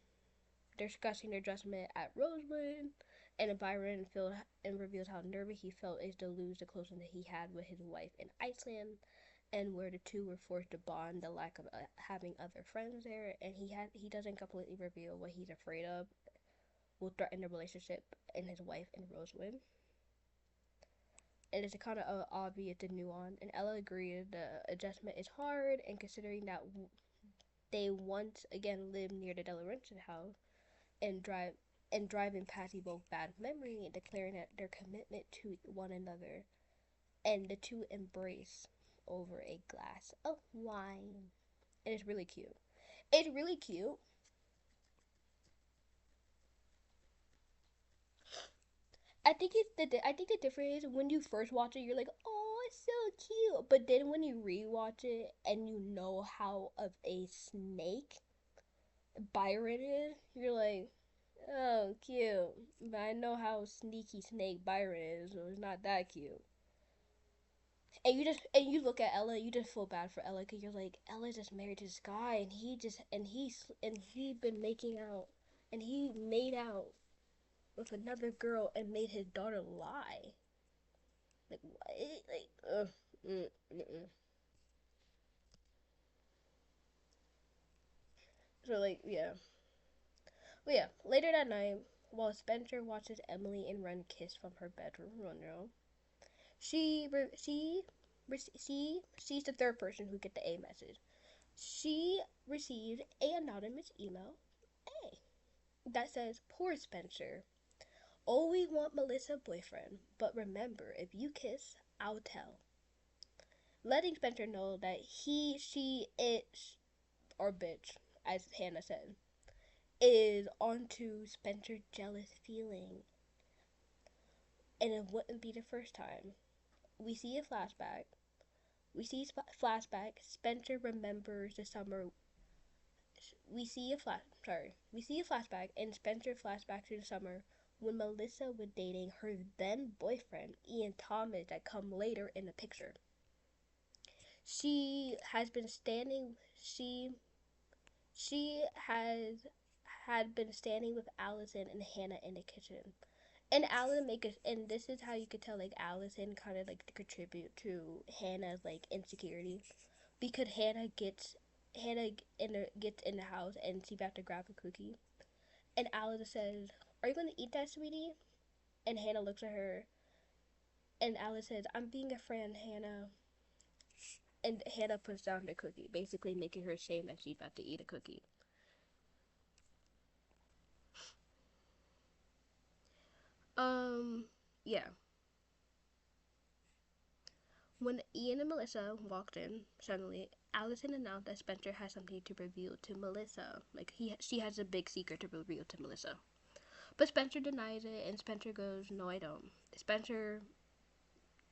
[SPEAKER 1] they're discussing their adjustment at Rosewood. And Byron reveals how nervous he felt is to lose the closeness that he had with his wife in Iceland, and where the two were forced to bond, the lack of having other friends there, and he doesn't completely reveal what he's afraid of will threaten the relationship and his wife in Rosewood. And it's kind of obvious the nuance. And Ella agreed the adjustment is hard, and considering that they once again lived near the DeLaurentis house and driving past evoke bad memory and declaring that their commitment to one another, and the two embrace over a glass of wine. And it's really cute. It's really cute. I think the difference is when you first watch it, you're like, oh, it's so cute. But then when you rewatch it and you know how of a snake Byron is, you're like, oh, cute. But I know how sneaky snake Byron is, so it's not that cute. And you look at Ella, you just feel bad for Ella because you're like, Ella just married this guy, and he been making out, and he made out with another girl and made his daughter lie. Like what? Like so like yeah. But yeah, later that night, while Spencer watches Emily and Ren kiss from her bedroom window, she sees the third person who get the A message. She receives a anonymous email A that says, "Poor Spencer. Always want Melissa boyfriend, but remember, if you kiss, I'll tell." Letting Spencer know that he, she, it, or bitch, as Hannah said, is onto Spencer's jealous feeling. And it wouldn't be the first time. We see a flashback. Spencer remembers the summer. We see a flashback, and Spencer flashbacks to the summer when Melissa was dating her then boyfriend Ian Thomas that come later in the picture. She has been standing. She has had been standing with Allison and Hannah in the kitchen. And and this is how you could tell like Allison kind of like contribute to Hannah's like insecurity, because Hannah gets in the house and she's about to grab a cookie, and Allison says, "Are you gonna eat that, sweetie?" And Hannah looks at her, and Alice says, "I'm being a friend, Hannah." And Hannah puts down the cookie, basically making her ashamed that she's about to eat a cookie. Yeah. When Ian and Melissa walked in, suddenly Allison announced that Spencer has something to reveal to Melissa. Like she has a big secret to reveal to Melissa. But Spencer denies it, and Spencer goes, "No, I don't." Spencer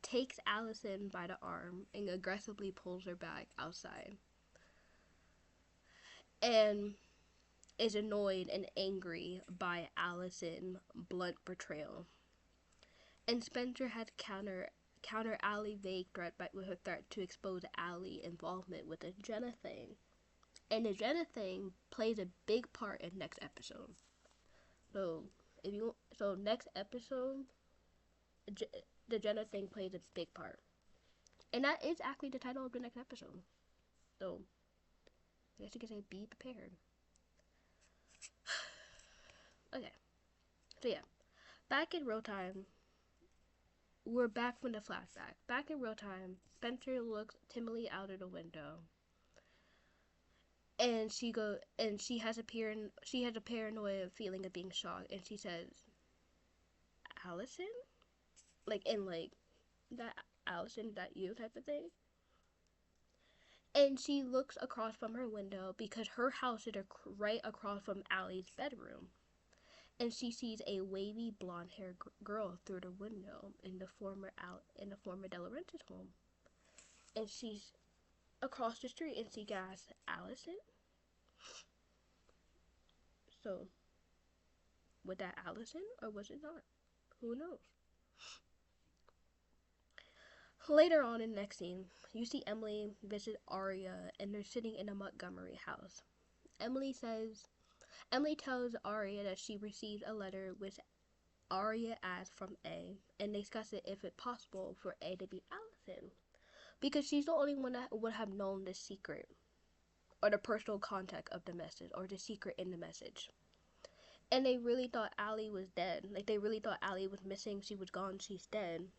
[SPEAKER 1] takes Allison by the arm and aggressively pulls her back outside, and is annoyed and angry by Allison's blunt betrayal. And Spencer had counter Allie vague threat with her threat to expose Allie involvement with the Jenna thing. And the Jenna thing plays a big part in next episode. So next episode, the Jenna thing plays a big part, and that is actually the title of the next episode. So I guess you could say be prepared. Okay, so yeah, back in real time, we're back from the flashback. Back in real time, Spencer looks timidly out of the window, and she has a paranoid feeling of being shocked, and she says, "Allison," like in like that Allison, that you type of thing. And she looks across from her window because her house is right across from Allie's bedroom. And she sees a wavy blonde-haired girl through the window in the former DeLaurentis home. And she's across the street, and she gasps, "Allison?" So, was that Allison or was it not? Who knows? Later on in the next scene, you see Emily visit Aria, and they're sitting in a Montgomery house. Emily tells Aria that she received a letter which Aria asked from A, and discuss it if it's possible for A to be Allison, because she's the only one that would have known the secret, or the personal contact of the message, or the secret in the message. And they really thought Allie was dead. Like, they really thought Allie was missing, she was gone, she's dead.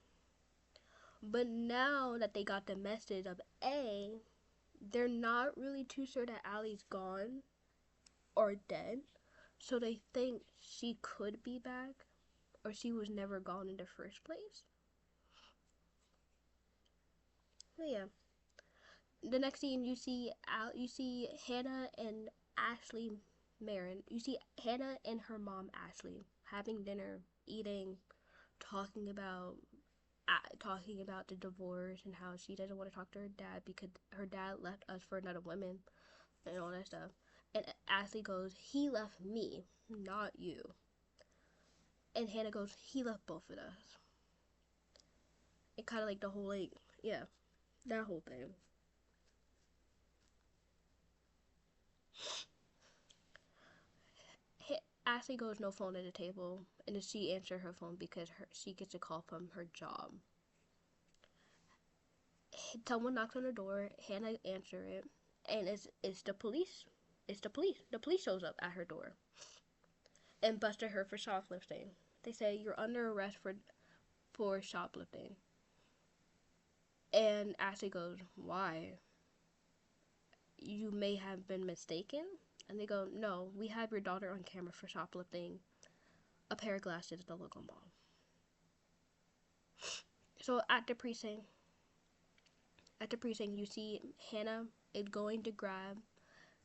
[SPEAKER 1] But now that they got the message of A, they're not really too sure that Allie's gone or dead, so they think she could be back or she was never gone in the first place. But yeah, the next scene you see Hannah and Ashley Marin. You see Hannah and her mom Ashley having dinner, eating, talking about the divorce and how she doesn't want to talk to her dad because her dad left us for another woman and all that stuff. And Ashley goes, "He left me, not you." And Hannah goes, "He left both of us." It kind of like the whole yeah, that whole thing. Ashley goes, "No phone at the table," and then she answers her phone because she gets a call from her job. Someone knocks on the door. Hannah answers it, and it's the police. It's the police. The police shows up at her door and busted her for shoplifting. They say you're under arrest for shoplifting. And Ashley goes, "Why? You may have been mistaken." And they go, "No, we have your daughter on camera for shoplifting a pair of glasses at the local mall." So at the precinct, you see Hannah is going to grab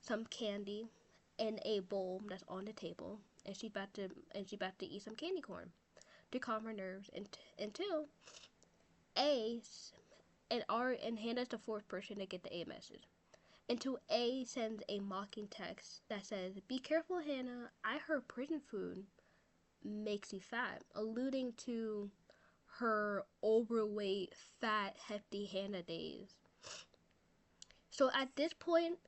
[SPEAKER 1] some candy in a bowl that's on the table, and she's about to eat some candy corn to calm her nerves until A and Hannah's the fourth person to get the A message. Until A sends a mocking text that says, "Be careful, Hannah. I heard prison food makes you fat," alluding to her overweight, fat, hefty Hannah days. So at this point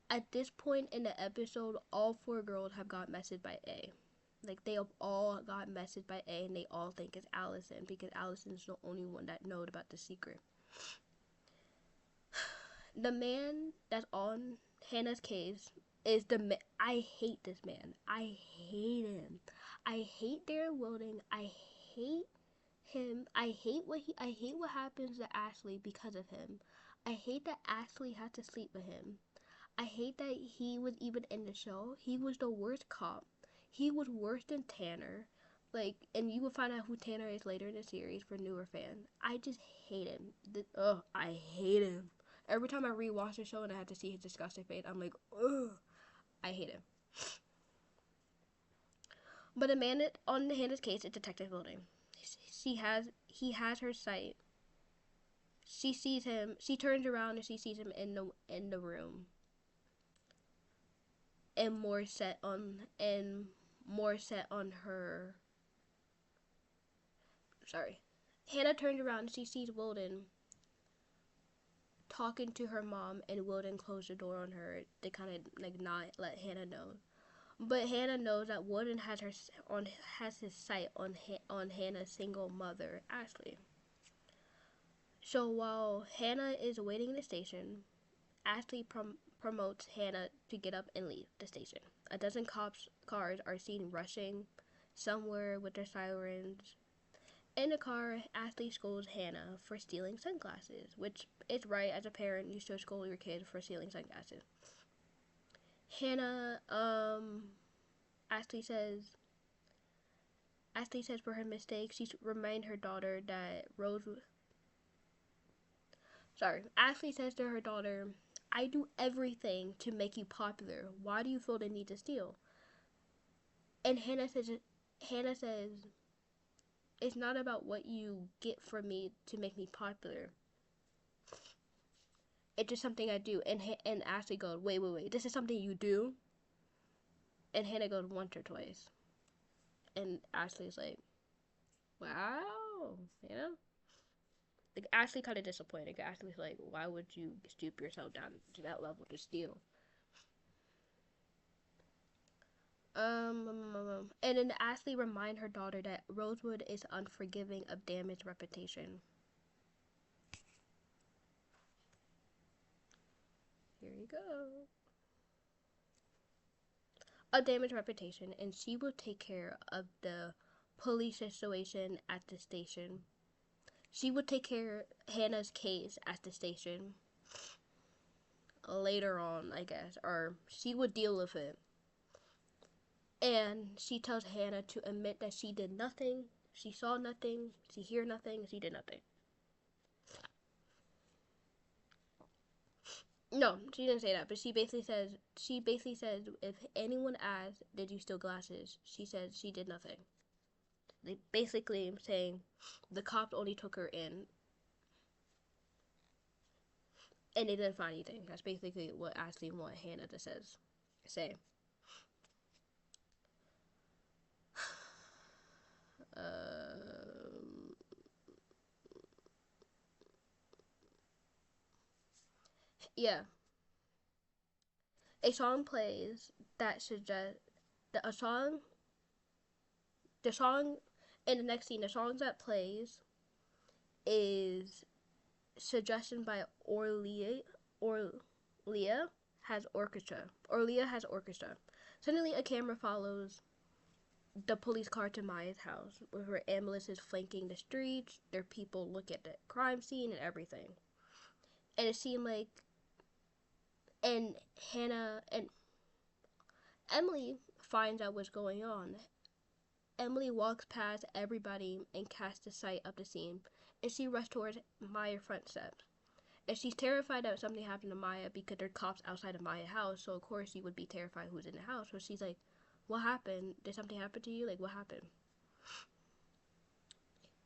[SPEAKER 1] at this point in the episode, all four girls have got messaged by A. Like, they have all got messaged by A, and they all think it's Allison because Allison's the only one that knows about the secret. The man that's on Hannah's case is I hate this man. I hate him. I hate Darren Wilding. I hate him. I hate what happens to Ashley because of him. I hate that Ashley had to sleep with him. I hate that he was even in the show. He was the worst cop. He was worse than Tanner. Like, and you will find out who Tanner is later in the series for newer fans. I just hate him. I hate him. Every time I rewatch the show and I have to see his disgusting face, I'm like, ugh, I hate him. But the man on Hannah's case is Detective Building. He has her sight. She sees him. She turns around and she sees him in the room. And more set on her. Sorry. Hannah turns around and she sees Wilden talking to her mom, and Wilden closed the door on her to kind of like not let Hannah know. But Hannah knows that Wilden has his sight on Hannah's single mother, Ashley. So while Hannah is waiting in the station, Ashley promotes Hannah to get up and leave the station. A dozen cars are seen rushing somewhere with their sirens. In the car, Ashley scolds Hannah for stealing sunglasses, which is right. As a parent, you should scold your kid for stealing sunglasses. Hannah, Ashley says for her mistake, she remind her daughter that Ashley says to her daughter, "I do everything to make you popular. Why do you feel the need to steal?" And Hannah says, "It's not about what you get from me to make me popular. It's just something I do." And Ashley goes, wait, this is something you do?" And Hannah goes, "Once or twice." And Ashley's like, wow, you know? Like, Ashley kind of disappointed. Ashley's like, why would you stoop yourself down to that level to steal? And then Ashley remind her daughter that Rosewood is unforgiving of damaged reputation. Here you go. A damaged reputation, and she will take care of the police situation at the station. she would take care of Hannah's case at the station later on, I guess, or she would deal with it. And she tells Hannah to admit that she did nothing, she saw nothing, she heard nothing, she did nothing. No, she didn't say that, but she basically says if anyone asks, did you steal glasses? She said she did nothing. They basically saying the cops only took her in and they didn't find anything. That's basically what Ashley wanted Hannah to say. Yeah, a song plays that suggests that the song in the next scene, the song that plays is suggestion by Orlia has orchestra. Orlia has orchestra. Suddenly, a camera follows the police car to Maya's house, where ambulance is flanking the streets. There are people look at the crime scene and everything. And it seemed like, and Hannah and Emily finds out what's going on. Emily walks past everybody and casts a sight up the scene, and she rushes towards Maya's front steps. And she's terrified that something happened to Maya because there are cops outside of Maya's house, so of course she would be terrified who's in the house. So she's like, what happened? Did something happen to you? Like, what happened?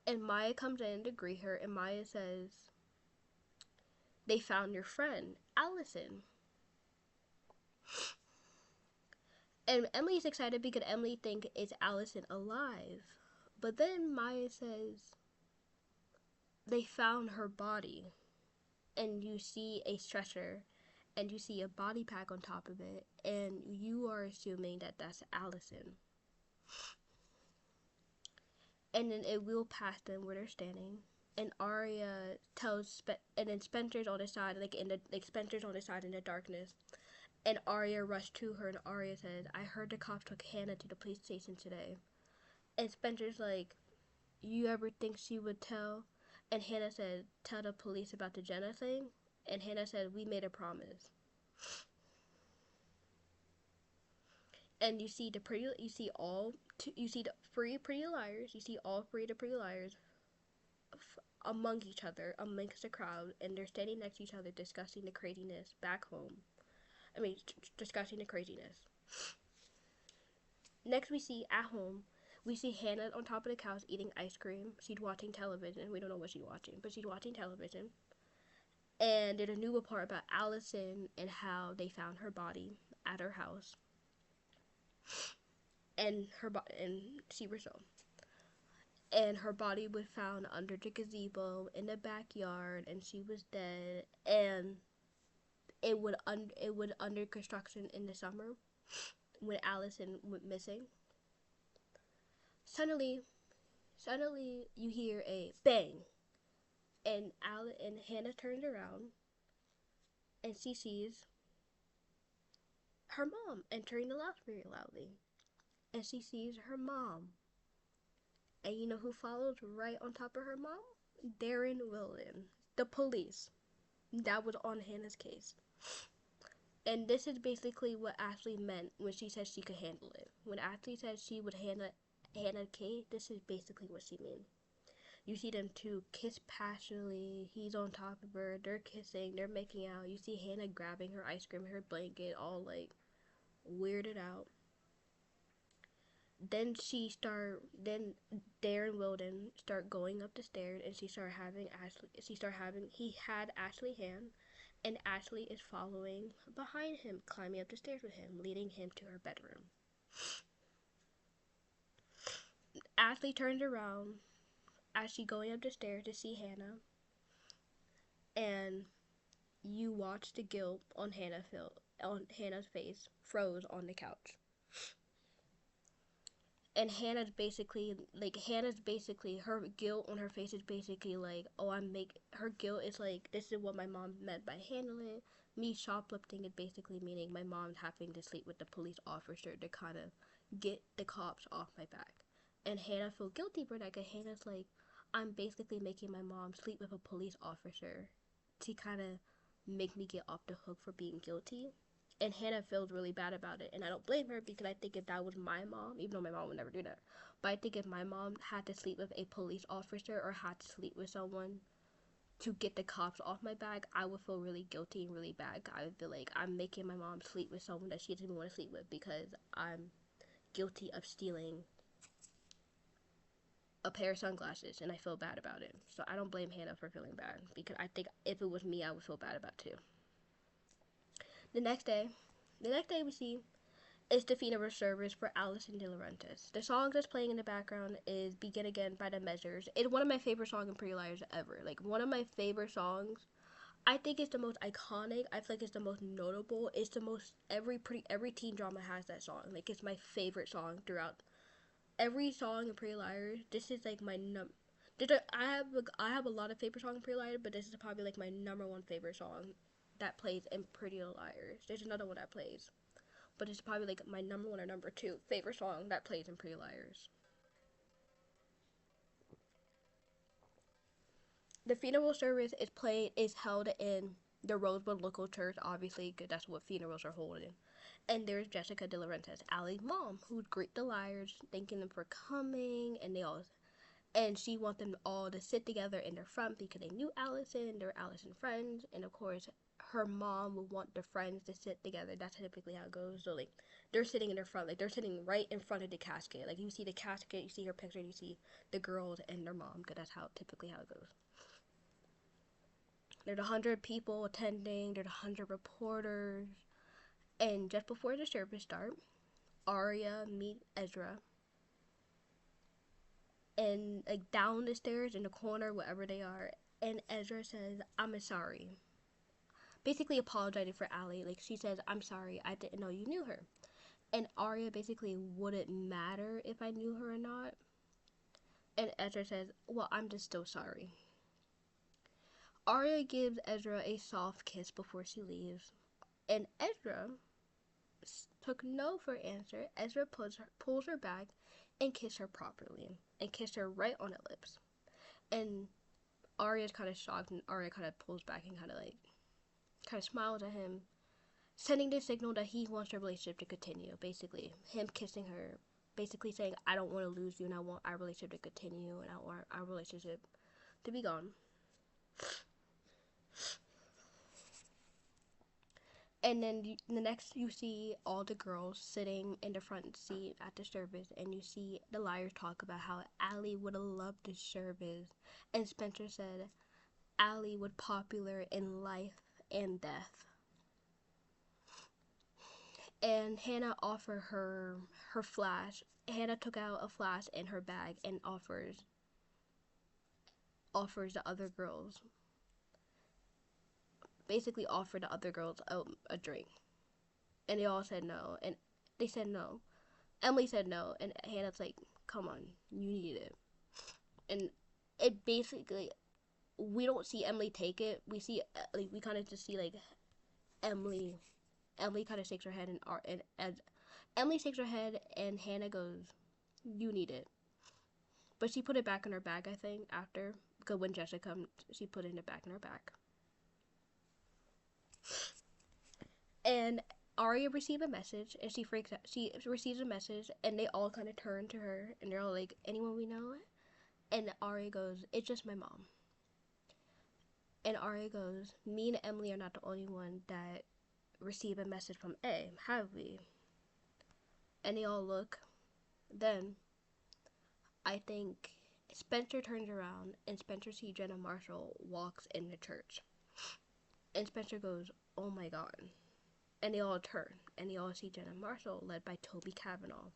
[SPEAKER 1] And Maya comes in to greet her, and Maya says, they found your friend, Alison. And Emily's excited because Emily thinks it's Alison alive. But then Maya says, they found her body. And you see a stretcher, and you see a body pack on top of it, and you are assuming that that's Alison. And then it will pass them where they're standing, and Aria tells and then Spencer's on the side, Spencer's on the side in the darkness, and Aria rushed to her, and Aria says, I heard the cops took Hannah to the police station today. And Spencer's like, you ever think she would tell? And Hannah said, tell the police about the Jenna thing. And Hannah said, we made a promise. And you see the three pretty liars. You see all three of the pretty liars among each other, amongst the crowd, and they're standing next to each other discussing the craziness back home. Discussing the craziness. Next we see at home, we see Hannah on top of the couch eating ice cream. She's watching television. We don't know what she's watching, but she's watching television. And there's a new part about Alison and how they found her body at her house. And she was so. And her body was found under the gazebo in the backyard, and she was dead. And it would under construction in the summer when Alison went missing. Suddenly you hear a bang, and Hannah turns around, and she sees her mom entering the house very loudly, and she sees her mom. And you know who follows right on top of her mom? Darren Wilden, the police that was on Hannah's case. And this is basically what Ashley meant when she said she could handle it. When Ashley said she would handle Hannah's case, this is basically what she meant. You see them two kiss passionately. He's on top of her. They're kissing. They're making out. You see Hannah grabbing her ice cream, her blanket, all like weirded out. Then Darren Wilden start going up the stairs, and he had Ashley's hand, and Ashley is following behind him, climbing up the stairs with him, leading him to her bedroom. Ashley turns around as she going up the stairs to see Hannah, and you watch the guilt on Hannah's face froze on the couch. And Hannah's basically, her guilt on her face is basically like, her guilt is like, this is what my mom meant by handling it. Me shoplifting is basically meaning my mom having to sleep with the police officer to kind of get the cops off my back. And Hannah feels guilty for that, because Hannah's like, I'm basically making my mom sleep with a police officer to kind of make me get off the hook for being guilty. And Hannah feels really bad about it. And I don't blame her, because I think if that was my mom, even though my mom would never do that, but I think if my mom had to sleep with a police officer or had to sleep with someone to get the cops off my back, I would feel really guilty and really bad. I would feel like I'm making my mom sleep with someone that she doesn't even want to sleep with because I'm guilty of stealing a pair of sunglasses, and I feel bad about it. So I don't blame Hannah for feeling bad, because I think if it was me, I would feel bad about it too. The next day we see is the funeral service for Alison DeLaurentis. The song that's playing in the background is Begin Again by The Measures. It's one of my favorite songs in Pretty Liars ever. Like, one of my favorite songs. I think it's the most iconic. I feel like it's the most notable. It's the most, every teen drama has that song. Like, it's my favorite song throughout every song in Pretty Liars. This is like my I have a lot of favorite songs in Pretty Liars, but this is probably like my number one favorite song that plays in Pretty Liars. There's another one that plays, but it's probably like my number one or number two favorite song that plays in Pretty Liars. The funeral service is held in the Rosewood local church, obviously, because that's what funerals are holding. And there's Jessica DeLaurentis, Allie's mom, who would greet the liars, thanking them for coming, and she wants them all to sit together in the front because they knew Allison, they're Allison friends, and of course, her mom would want the friends to sit together. That's typically how it goes. So, like, they're sitting in the front, like, they're sitting right in front of the casket. Like, you see the casket, you see her picture, you see the girls and their mom, because that's typically how it goes. There's 100 people attending, there's 100 reporters, and just before the service starts, Aria meets Ezra, and like down the stairs in the corner, wherever they are, and Ezra says, "I'm sorry." Basically apologizing for Allie. Like, she says, "I'm sorry, I didn't know you knew her." And Aria basically, wouldn't matter if I knew her or not. And Ezra says, "Well, I'm just still sorry." Aria gives Ezra a soft kiss before she leaves, and Ezra took no for answer. Ezra pulls her back and kisses her properly, and kissed her right on the lips. And Aria's kind of shocked, and Aria kind of pulls back and kind of smiles at him, sending the signal that he wants their relationship to continue. Basically, him kissing her, basically saying, "I don't want to lose you, and I want our relationship to continue, and I want our relationship to be gone." And then the next, you see all the girls sitting in the front seat at the service, and you see the liars talk about how Allie would have loved the service, and Spencer said Allie would popular in life and death. And Hannah offered her flash. Hannah took out a flash in her bag and offers the other girls, basically offered the other girls a drink, and they all said no, and they said no. Emily said no, and Hannah's like, "Come on, you need it." And it basically, we don't see Emily take it. We see, like, we kind of just see like Emily kind of shakes her head, and Emily shakes her head, and Hannah goes, "You need it." But she put it back in her bag, I think, after, because when Jessica comes, she put it back in her bag. And Aria received a message, and she freaks out. She receives a message, and they all kind of turn to her, and they're all like, "Anyone we know?" And Aria goes, "It's just my mom." And Aria goes, "Me and Emily are not the only one that receive a message from A, have we?" And they all look. Then, I think Spencer turns around, and Spencer sees Jenna Marshall walks in the church. And Spencer goes, "Oh my God." And they all turn, and they all see Jenna Marshall, led by Toby Cavanaugh.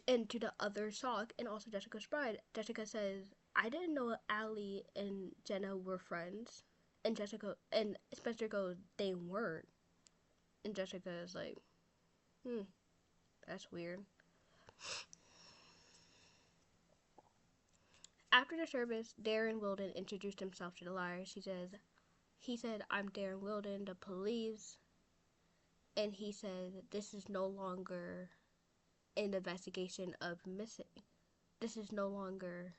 [SPEAKER 1] And to the other shock, and also Jessica's bride, Jessica says, "I didn't know Allie and Jenna were friends." And Spencer goes, "They weren't." And Jessica is like, that's weird. After the service, Darren Wilden introduced himself to the liars. He said, "I'm Darren Wilden, the police." And he said, "This is no longer an investigation of missing. This is no longer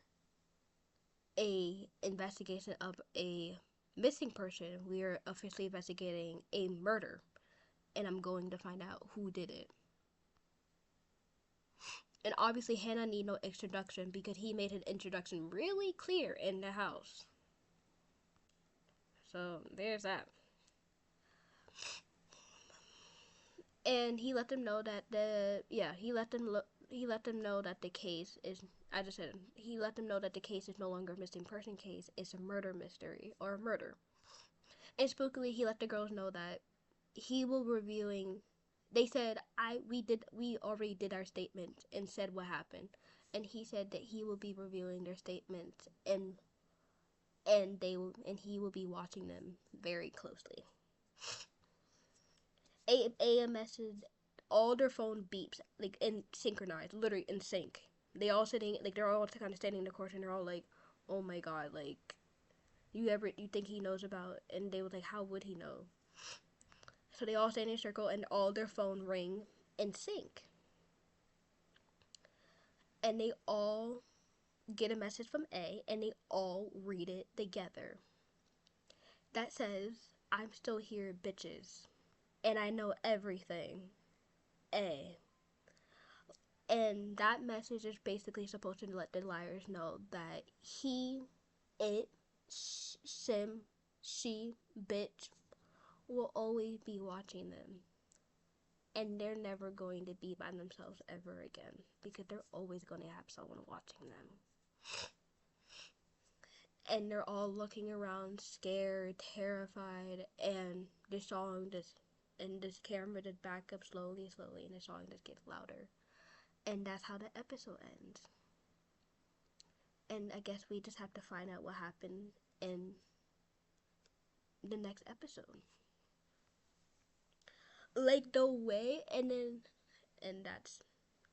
[SPEAKER 1] a investigation of a missing person. We are officially investigating a murder, and I'm going to find out who did it. And obviously Hannah need no introduction because he made his introduction really clear in the house. So there's that. And he let them know that he let them know that the case is, I just said, he let them know that the case is no longer a missing person case, it's a murder mystery, or a murder. And spookily, he let the girls know that he will reviewing, they said, we already did our statement and said what happened. And he said that he will be reviewing their statements and he will be watching them very closely. AMS's, all their phone beeps, like, in synchronized, literally in sync. They all sitting, like, they're all kind of standing in the court, and they're all like, oh my god, like, you think he knows about, and they were like, how would he know? So they all stand in a circle, and all their phone ring in sync. And they all get a message from A, and they all read it together. That says, I'm still here, bitches. And I know everything. A. And that message is basically supposed to let the liars know that he, it, sim, she, bitch, will always be watching them. And they're never going to be by themselves ever again, because they're always going to have someone watching them. And they're all looking around, scared, terrified, and the song just, and this camera just back up slowly, and the song just gets louder. And that's how the episode ends. And I guess we just have to find out what happened in the next episode. Like the way, and that's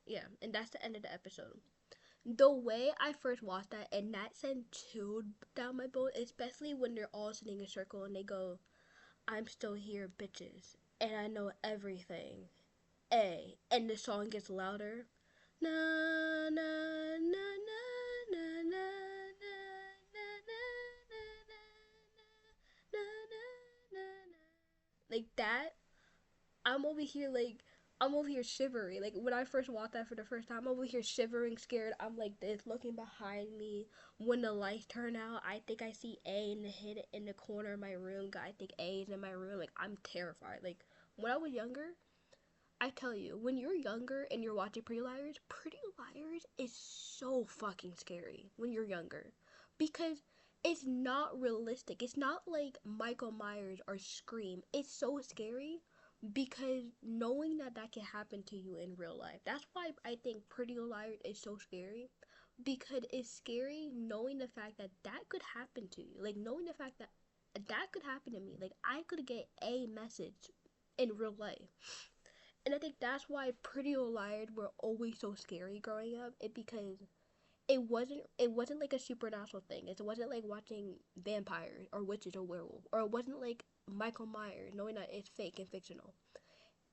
[SPEAKER 1] the end of the episode. The way I first watched that, and that sent chills down my boat, especially when they're all sitting in a circle and they go, I'm still here, bitches, and I know everything. A. And the song gets louder. Na na na na na na na like that. I'm over here shivering. Like, when I first watched that for the first time, I'm over here shivering, scared. I'm like this, looking behind me. When the lights turn out, I think I see A in the corner of my room. I think A is in my room. Like, I'm terrified. Like, when I was younger, I tell you, when you're younger and you're watching Pretty Liars is so fucking scary when you're younger. Because it's not realistic. It's not like Michael Myers or Scream. It's so scary because knowing that can happen to you in real life. That's why I think Pretty Liars is so scary. Because it's scary knowing the fact that could happen to you. Like, knowing the fact that could happen to me. Like, I could get a message in real life. And I think that's why Pretty Liars were always so scary growing up. Because it wasn't like a supernatural thing. It wasn't like watching vampires or witches or werewolves. Or it wasn't like Michael Myers, knowing that it's fake and fictional.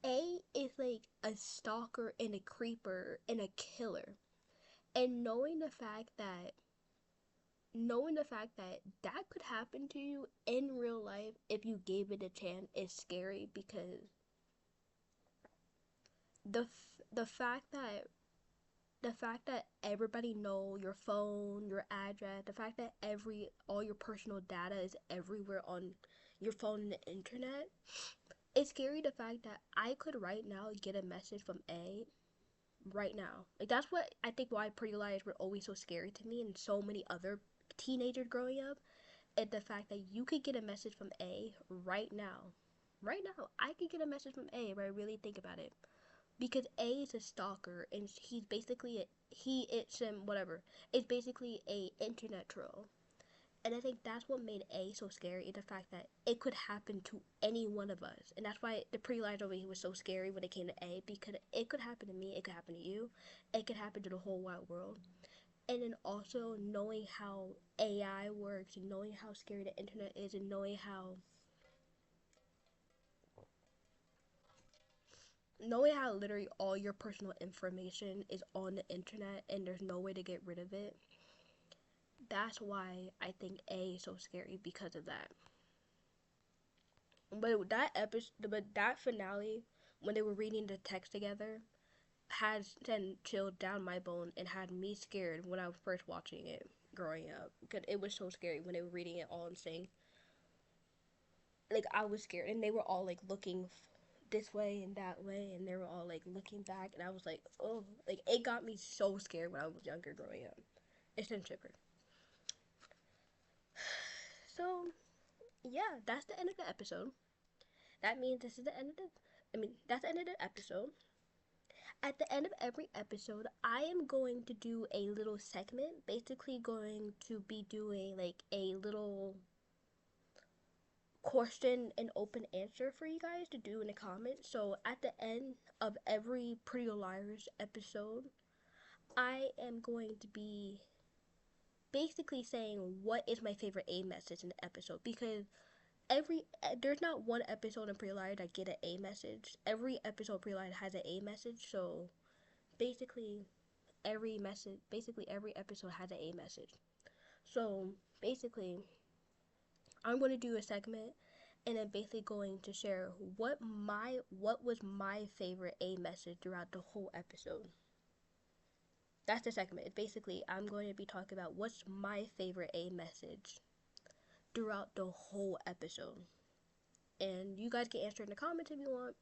[SPEAKER 1] A is like a stalker and a creeper and a killer. And knowing the fact that could happen to you in real life if you gave it a chance is scary. Because the fact that everybody know your phone, your address, the fact that all your personal data is everywhere on your phone and the internet, it's scary. The fact that I could right now get a message from A right now. Like, that's what I think why Pretty Liars were always so scary to me and so many other teenagers growing up, is the fact that you could get a message from A right now. Right now, I could get a message from A if I really think about it. Because A is a stalker, and he's basically it's basically a internet troll. And I think that's what made A so scary, is the fact that it could happen to any one of us. And that's why the Pretty Liars over here was so scary when it came to A, because it could happen to me, it could happen to you, it could happen to the whole wide world. And then also knowing how AI works, and knowing how scary the internet is, and knowing how knowing how literally all your personal information is on the internet and there's no way to get rid of it, that's why I think A is so scary, because of that. But that episode, but that finale, when they were reading the text together, had then chilled down my bone and had me scared when I was first watching it growing up. Because it was so scary when they were reading it all and saying, like, I was scared, and they were all like looking this way and that way, and they were all like looking back, and I was like, oh, like it got me so scared when I was younger growing up. It's been chipper. So yeah, that's the end of the episode. That means this is the end of the. That's the end of the episode. At the end of every episode, I am going to do a little segment, basically going to be doing like a little question and open answer for you guys to do in the comments. So at the end of every Pretty Liars episode, I am going to be basically saying what is my favorite A message in the episode, because there's not one episode in Pretty Liars that get an A message. Every episode of Pretty Liars has an A message, so basically every episode has an A message. So basically, I'm going to do a segment and I'm basically going to share what was my favorite A message throughout the whole episode. That's the segment. Basically, I'm going to be talking about what's my favorite A message throughout the whole episode. And you guys can answer in the comments if you want.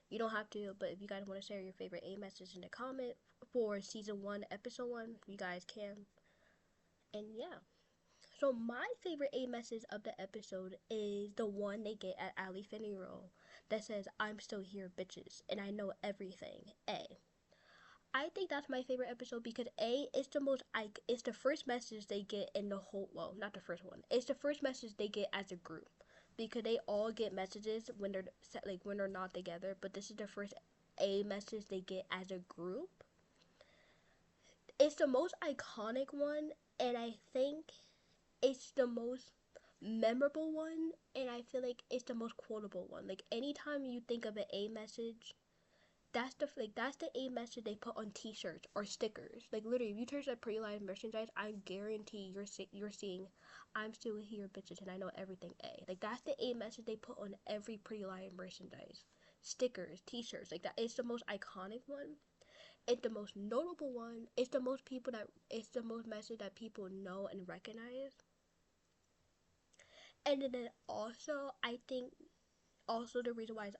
[SPEAKER 1] You don't have to, but if you guys want to share your favorite A message in the comment for season 1, episode 1, you guys can. And yeah. So my favorite A message of the episode is the one they get at Ali funeral that says, "I'm still here, bitches, and I know everything." A. I think that's my favorite episode because A is it's the first message they get in the whole, well, not the first one. It's the first message they get as a group, because they all get messages when they're not together, but this is the first A message they get as a group. It's the most iconic one, and I think it's the most memorable one, and I feel like it's the most quotable one. Like anytime you think of an A message, that's the A message they put on T-shirts or stickers. Like literally, if you search up Pretty Liars merchandise, I guarantee you're seeing, "I'm still here, bitches, and I know everything." A, like that's the A message they put on every Pretty Liars merchandise, stickers, T-shirts. Like that. It's the most iconic one. It's the most notable one. It's the most message that people know and recognize. And then also, I think also the reason why it's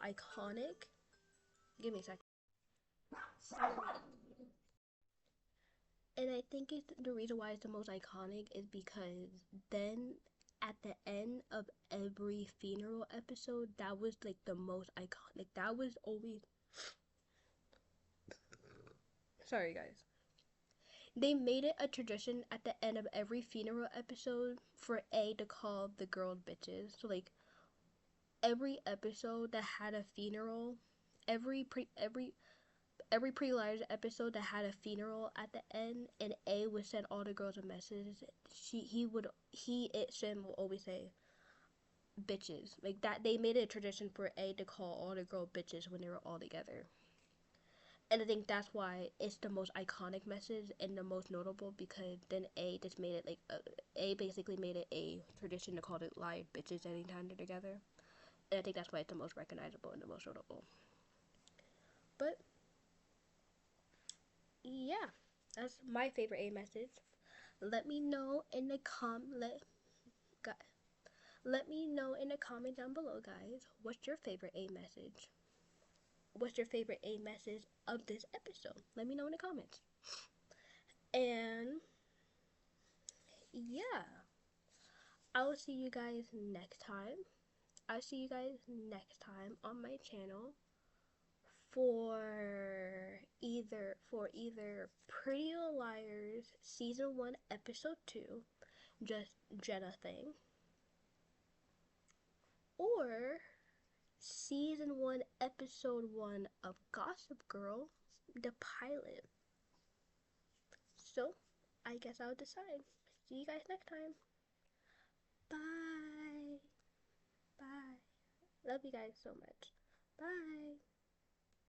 [SPEAKER 1] iconic. Give me a second. And I think it's the reason why it's the most iconic is because then at the end of every funeral episode, that was like the most iconic. That was always, sorry guys. They made it a tradition at the end of every funeral episode for A to call the girls bitches. So like every episode that had a funeral, every Pretty Liars episode that had a funeral at the end, and A would send all the girls a message. Shem will always say bitches, like that. They made it a tradition for A to call all the girl bitches when they were all together. And I think that's why it's the most iconic message and the most notable, because then A just made it A basically made it a tradition to call it live bitches anytime they're together. And I think that's why it's the most recognizable and the most notable. But yeah, that's my favorite A message. Let me know in the let me know in the comment down below, guys. What's your favorite A message? What's your favorite A message of this episode? Let me know in the comments. And yeah, I will see you guys next time. I'll see you guys next time on my channel for either Pretty Liars season 1 episode 2, just Jenna thing, or season 1 episode 1 of Gossip Girl, the pilot. So I guess I'll decide. See you guys next time. Bye. Bye. Love you guys so much. Bye. Bye.